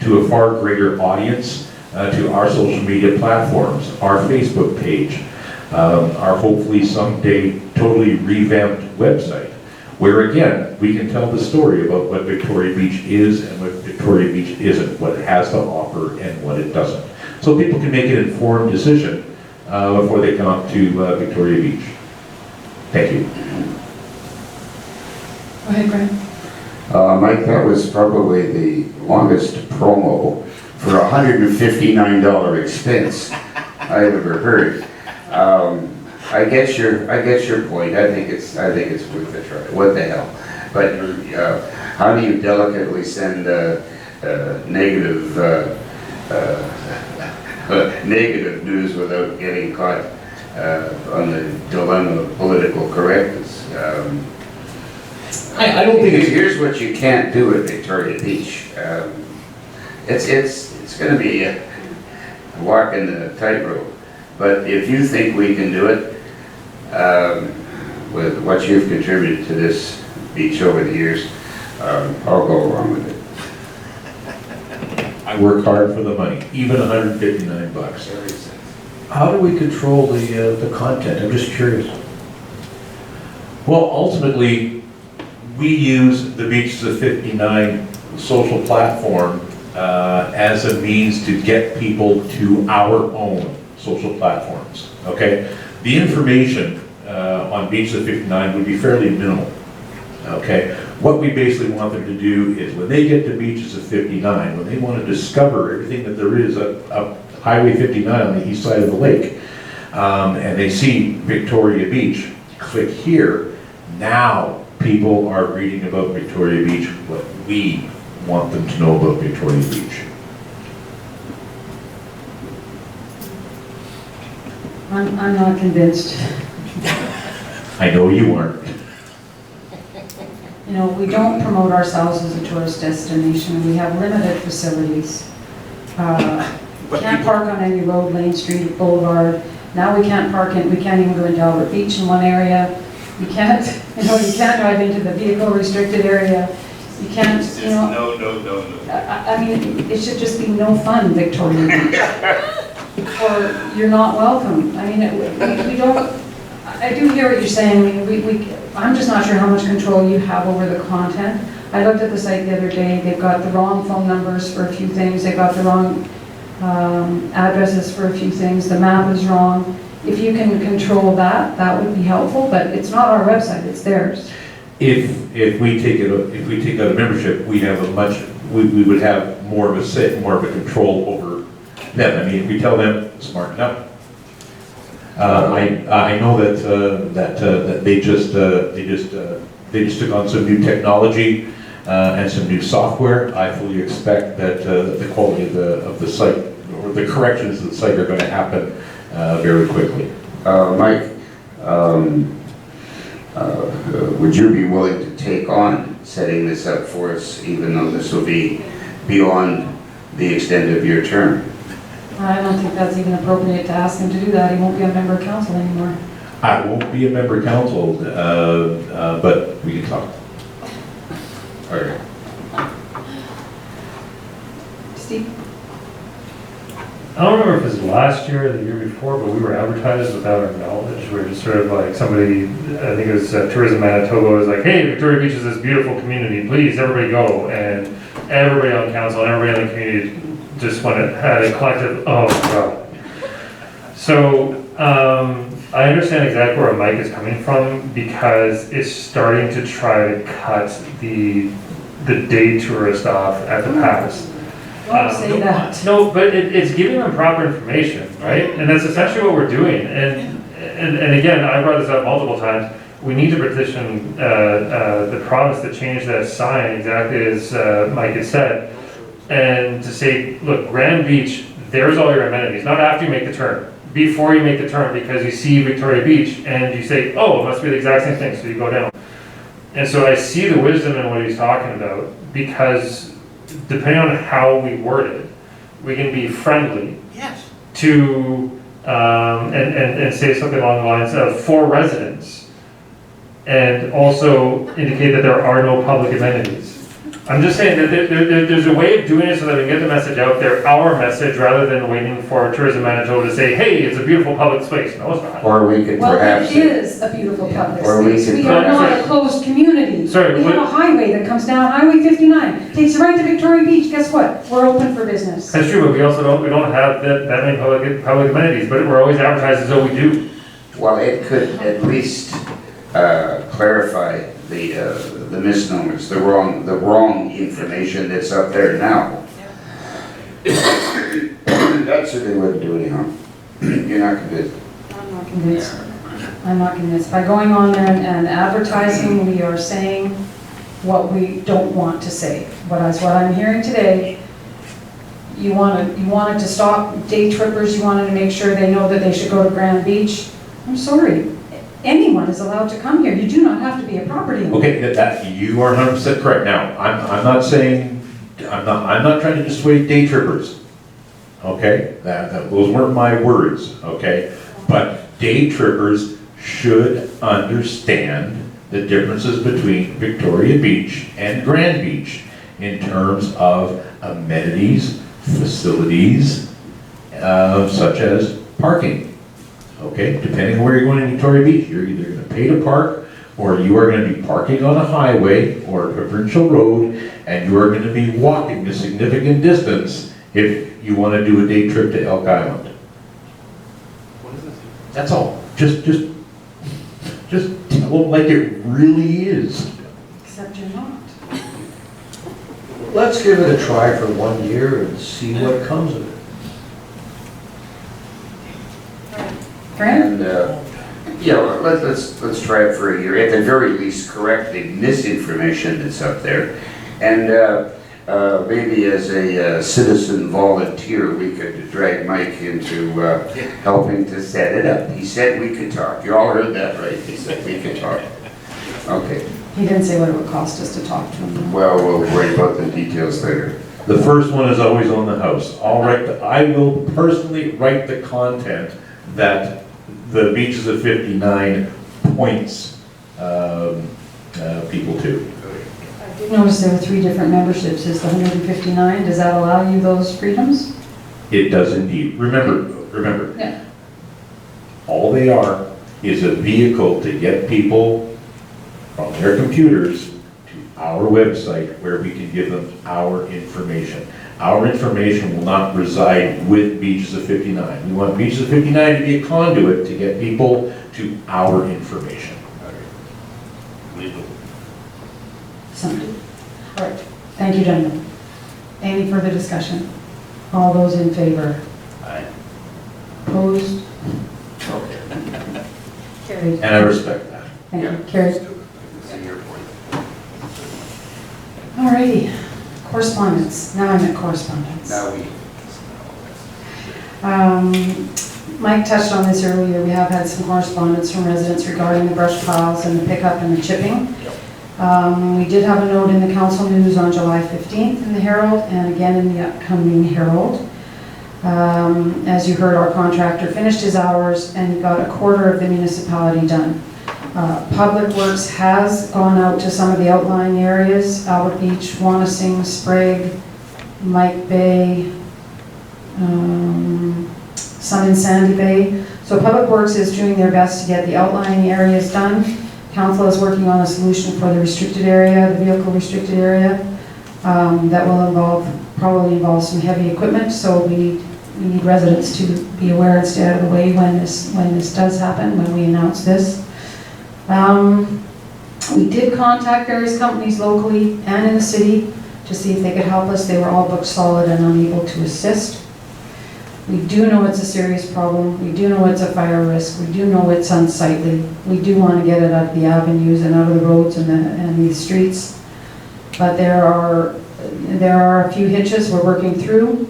to a far greater audience, to our social media platforms, our Facebook page, our hopefully someday totally revamped website, where again, we can tell the story about what Victoria Beach is and what Victoria Beach isn't, what it has to offer and what it doesn't. So people can make an informed decision before they come up to Victoria Beach. Thank you. Go ahead, Graham. Mike, that was probably the longest promo for a $159 expense I've ever heard. I get your point. I think it's worth a try. What the hell? But how do you delicately send negative news without getting caught on the dilemma of political correctness? I don't think it's... Here's what you can't do at Victoria Beach. It's going to be a walk in the tightrope. But if you think we can do it, with what you've contributed to this beach over the years, I'll go along with it. I work hard for the money, even $159. How do we control the content? I'm just curious. Well, ultimately, we use the Beaches of 59 social platform as a means to get people to our own social platforms, okay? The information on Beaches of 59 would be fairly minimal, okay? What we basically want them to do is when they get to Beaches of 59, when they want to discover everything that there is up Highway 59 on the east side of the lake, and they see Victoria Beach, click here. Now people are reading about Victoria Beach, what we want them to know about Victoria Beach. I'm not convinced. I know you aren't. You know, we don't promote ourselves as a tourist destination. We have limited facilities. Can't park on any road, lane, street, boulevard. Now we can't we can't even go into Albert Beach in one area. You can't, you can't drive into the vehicle restricted area. You can't, No. I mean, it should just be no fun, Victoria Beach. Or you're not welcome. I mean, we don't, I do hear what you're saying. I mean, I'm just not sure how much control you have over the content. I looked at the site the other day. They've got the wrong phone numbers for a few things. They've got the wrong addresses for a few things, the map is wrong. If you can control that, that would be helpful, but it's not our website, it's theirs. If we take out a membership, we have we would have more of a say, more of a control over them. I mean, if we tell them, smarten up. I know that they just took on some new technology and some new software. I fully expect that the quality of the site, or the corrections to the site, are going to happen very quickly. Mike, would you be willing to take on setting this up for us, even though this will be beyond the extent of your term? I don't think that's even appropriate to ask him to do that. He won't be a member of council anymore. I won't be a member of council, but we can talk. All right. Steve? I don't remember if it was last year or the year before, but we were advertised without our knowledge. We were just sort of like somebody, I think it was Tourism Manitoba, was like, hey, Victoria Beach is this beautiful community, please, everybody go. And everybody on council and everybody in the community just had a collective, oh God. So I understand exactly where Mike is coming from, because it's starting to try to cut the day tourist off at the pass. Don't say that. No, but it's giving them proper information, right? And that's essentially what we're doing. And again, I brought this up multiple times. We need to petition the province to change that sign exactly as Mike had said, and to say, look, Grand Beach, there's all your amenities. Not after you make the turn, before you make the turn, because you see Victoria Beach and you say, oh, it must be the exact same thing, so you go down. And so I see the wisdom in what he's talking about, because depending on how we word it, we can be friendly Yes. to, and say something along the lines of for residents, and also indicate that there are no public amenities. I'm just saying that there's a way of doing it so that we can get the message out there, our message, rather than waiting for Tourism Manitoba to say, hey, it's a beautiful public space. No, it's not. Or we could Well, perhaps... it is a beautiful public Or we space. could We are not a perhaps- closed community. Sorry, We have a highway that comes down, Highway 59, takes you right to Victoria Beach. Guess what? We're open for business. That's true, but we also don't have that many public amenities, but we're always advertised as though we do. Well, it could at least clarify the misnomers, the wrong information that's up there now. That certainly wouldn't do any harm. You're not convinced? I'm not convinced. I'm not convinced. By going on there and advertising, we are saying what we don't want to say. What I'm hearing today, you wanted to stop day trippers, you wanted to make sure they know that they should go to Grand Beach. I'm sorry. Anyone is allowed to come here. You do not have to be a property owner. Okay, that you are 100% correct. Now, I'm not saying, I'm not trying to dissuade day trippers. Okay, those weren't my words. Okay, but day trippers should understand the differences between Victoria Beach and Grand Beach in terms of amenities, facilities, such as parking. Okay, depending on where you're going in Victoria Beach, you're either going to pay to park, or you are going to be parking on a highway or a provincial road, and you are going to be walking a significant distance if you want to do a day trip to Elk Island. That's all. Just tell them like it really is. Except you're not. Let's give it a try for 1 year and see what comes of it. Grant? And, yeah, well, let's try it for a year. At the very least, correct the misinformation that's up there. And maybe as a citizen volunteer, we could drag Mike into helping to set it up. He said we could talk. You all heard that right. He said we could talk. Okay. He didn't say what it would cost us to talk to him. Well, we'll worry about the details later. The first one is always on the house. I will personally write the content that the Beaches of 59 points people to. I did notice there were 3 different memberships. Is the 159, does that allow you those freedoms? It does indeed. Remember, Yeah. all they are is a vehicle to get people from their computers to our website where we can give them our information. Our information will not reside with Beaches of 59. We want Beaches of 59 to be a conduit to get people to our information. Legal. Something. All right, thank you, gentlemen. Any further discussion? All those in favor? Aye. Opposed? Okay. Carried. And I respect that. Thank you, carried. See your point. All righty, correspondence. Now I'm at correspondence. Now we, Mike touched on this earlier. We have had some correspondence from residents regarding the brush piles and the pickup and the chipping. We did have a note in the council news on July 15th in the Herald and again in the upcoming Herald. As you heard, our contractor finished his hours and got a quarter of the municipality done. Public Works has gone out to some of the outlying areas, Albert Beach, Wanasing, Sprague, Mike Bay, some in Sandy Bay. So Public Works is doing their best to get the outlying areas done. Council is working on a solution for the restricted area, the vehicle restricted area, that will probably involve some heavy equipment. So we need residents to be aware and stay out of the way when this does happen, when we announce this. We did contact various companies locally and in the city to see if they could help us. They were all booked solid and unable to assist. We do know it's a serious problem. We do know it's a fire risk. We do know it's unsightly. We do want to get it out of the avenues and out of the roads and the streets. But there are a few hitches we're working through.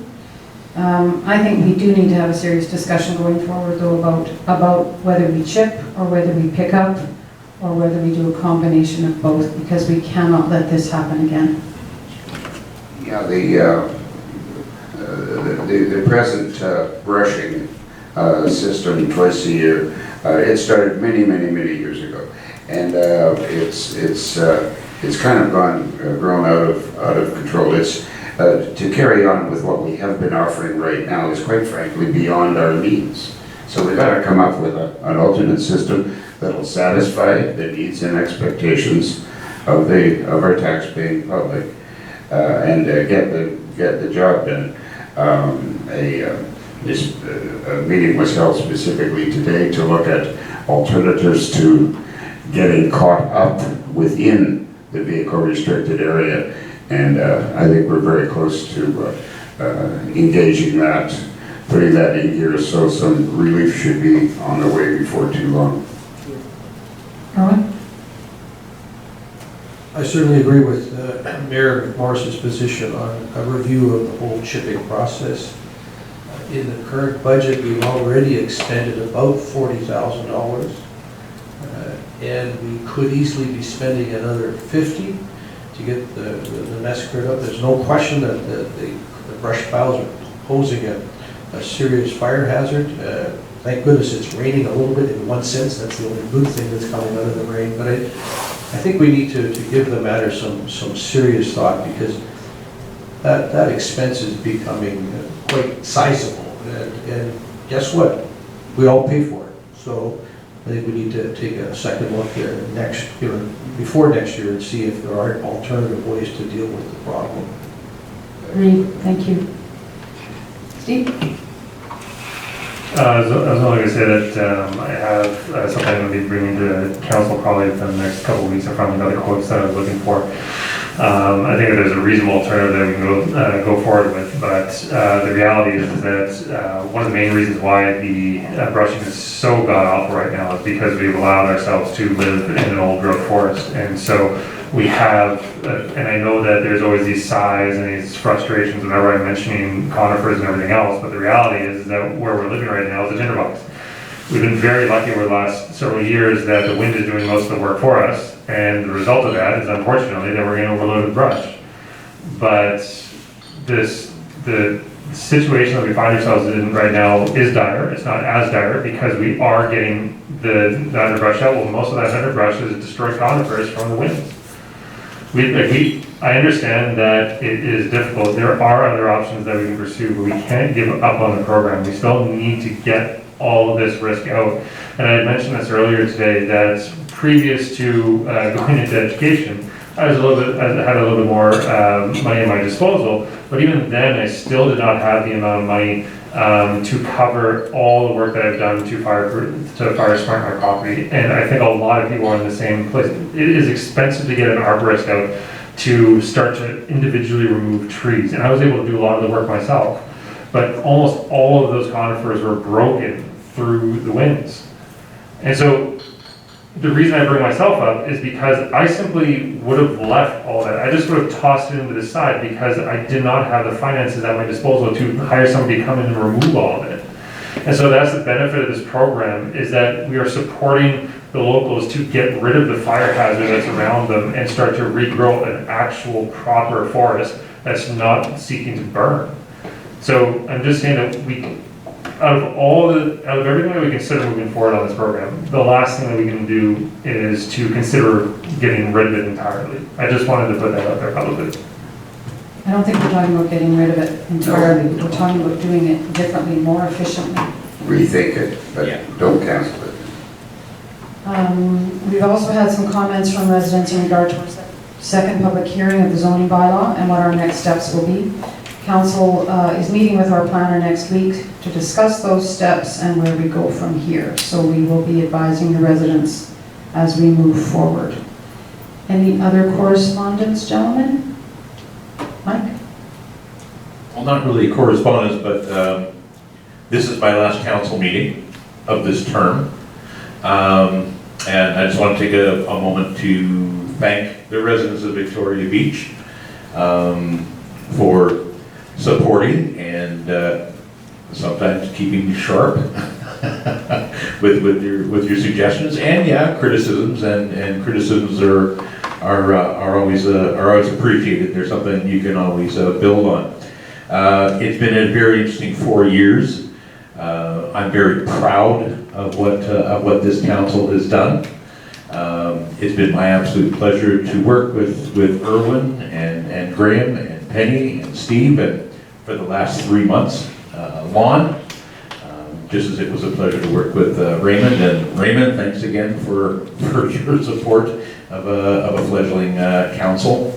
I think we do need to have a serious discussion going forward though about whether we chip or whether we pick up or whether we do a combination of both, because we cannot let this happen again. yeah, the present brushing system twice a year, it started many years ago. And it's kind of grown out of control. It's to carry on with what we have been offering right now is quite frankly beyond our means. So we've got to come up with an alternate system that'll satisfy the needs and expectations of our tax-paying public and get the job done. This meeting was held specifically today to look at alternatives to getting caught up within the vehicle restricted area. And I think we're very close to engaging that, putting that in here, so some relief should be on the way before too long. Erwin? I certainly agree with Mayor McMorris's position on a review of the whole chipping process. In the current budget, we've already expended about $40,000, and we could easily be spending another $50,000 to get the mess cleared up. There's no question that the brush piles are posing a serious fire hazard. Thank goodness it's raining a little bit in one sense. That's the only good thing that's coming out of the rain. But I think we need to give the matter some serious thought, because that expense is becoming quite sizable. And guess what? We all pay for it. So I think we need to take a second look there before next year and see if there are alternative ways to deal with the problem. Agreed. Thank you. Steve? I was only going to say that I have something I'm going to be bringing to council probably within the next couple of weeks. I found another quotes that I was looking for. I think that there's a reasonable alternative that we can go forward with, but the reality is that one of the main reasons why the brushing is so god-awful right now is because we've allowed ourselves to live in an old growth forest. And so we have, and I know that there's always these sighs and these frustrations whenever I'm mentioning conifers and everything else, but the reality is that where we're living right now is a tinderbox. We've been very lucky over the last several years that the wind is doing most of the work for us, and the result of that is unfortunately that we're getting overloaded with brush. But the situation that we find ourselves in right now is dire. It's not as dire because we are getting the underbrush out. Well, most of that underbrush is destroyed conifers from the winds. I understand that it is difficult. There are other options that we can pursue, but we can't give up on the program. We still need to get all of this risk out. And I had mentioned this earlier today, that previous to going into education, I had a little bit more money at my disposal, but But even then, I still did not have the amount of money to cover all the work that I've done to fire smart my property. And I think a lot of people are in the same place. It is expensive to get an arborist out to start to individually remove trees. And I was able to do a lot of the work myself. But almost all of those conifers were broken through the winds. And so the reason I bring myself up is because I simply would have left all that. I just would have tossed it into the side because I did not have the finances at my disposal to hire somebody to come in and remove all of it. And so that's the benefit of this program, is that we are supporting the locals to get rid of the fire hazard that's around them and start to regrow an actual proper forest that's not seeking to burn. So I'm just saying that out of everything that we consider moving forward on this program, the last thing that we can do is to consider getting rid of it entirely. I just wanted to put that out there publicly. I don't think we're talking about getting rid of it entirely. We're talking about doing it differently, more efficiently. Rethink it, but don't cancel it. We've also had some comments from residents in regard to our second public hearing of the zoning bylaw and what our next steps will be. Council is meeting with our planner next week to discuss those steps and where we go from here. So we will be advising the residents as we move forward. Any other correspondence, gentlemen? Mike? Well, not really correspondence, but this is my last council meeting of this term. And I just want to take a moment to thank the residents of Victoria Beach for supporting and sometimes keeping you sharp with your suggestions and criticisms, and criticisms are always appreciated. There's something you can always build on. It's been a very interesting 4 years. I'm very proud of what this council has done. It's been my absolute pleasure to work with Erwin and Graham and Penny and Steve, and for the last 3 months, Lon, just as it was a pleasure to work with Raymond. And Raymond, thanks again for your support of a fledgling council.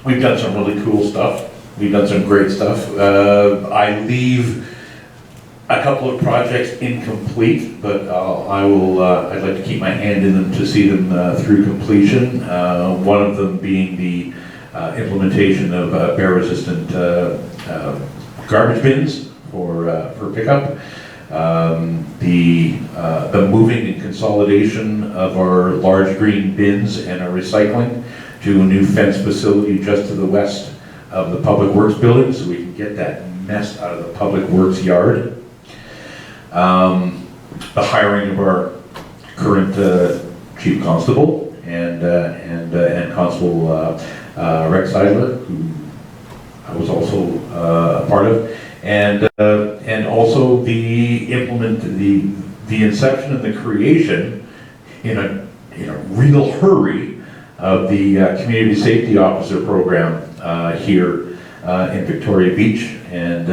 We've done some really cool stuff. We've done some great stuff. I leave a couple of projects incomplete, but I'd like to keep my hand in them to see them through completion. One of them being the implementation of bear-resistant garbage bins for pickup. The moving and consolidation of our large green bins and our recycling to a new fence facility just to the west of the Public Works building, so we can get that mess out of the Public Works yard. The hiring of our current chief constable and Constable Rex Seidler, who I was also a part of, and also the inception and the creation in a real hurry of the Community Safety Officer program here in Victoria Beach, and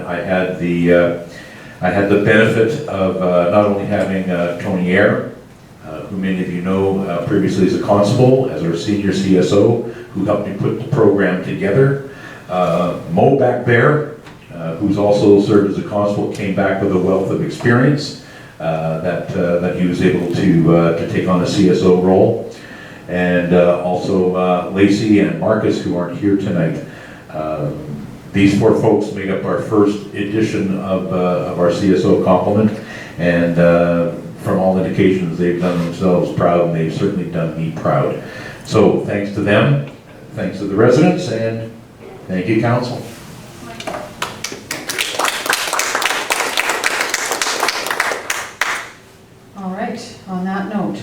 I had the benefit of not only having Tony Eyre, who many of you know previously as a constable, as our senior CSO, who helped me put the program together. Mo back there, who's also served as a constable, came back with a wealth of experience that he was able to take on the CSO role. And also Lacey and Marcus, who aren't here tonight. These 4 folks made up our first edition of our CSO complement, and from all indications, they've done themselves proud, and they've certainly done me proud. So thanks to them, thanks to the residents, and thank you, council. All right, on that note,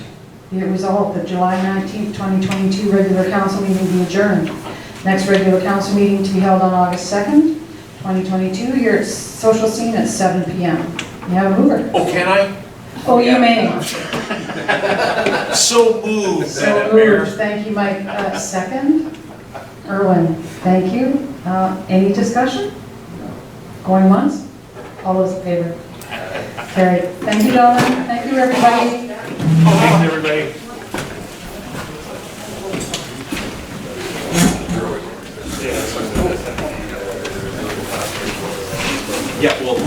be it resolved that July 19th, 2022 regular council meeting be adjourned. Next regular council meeting to be held on August 2nd, 2022, here at Social Scene at 7 p.m. You have a mover? Oh, can I? Oh, you may. So moved, So Madam Mayor. moved. Thank you, Mike. Second? Erwin, thank you. Any discussion? Going once? All those in favor? Carried. Thank you, gentlemen. Thank you, everybody. Thanks, everybody. Here we go. Yeah, well,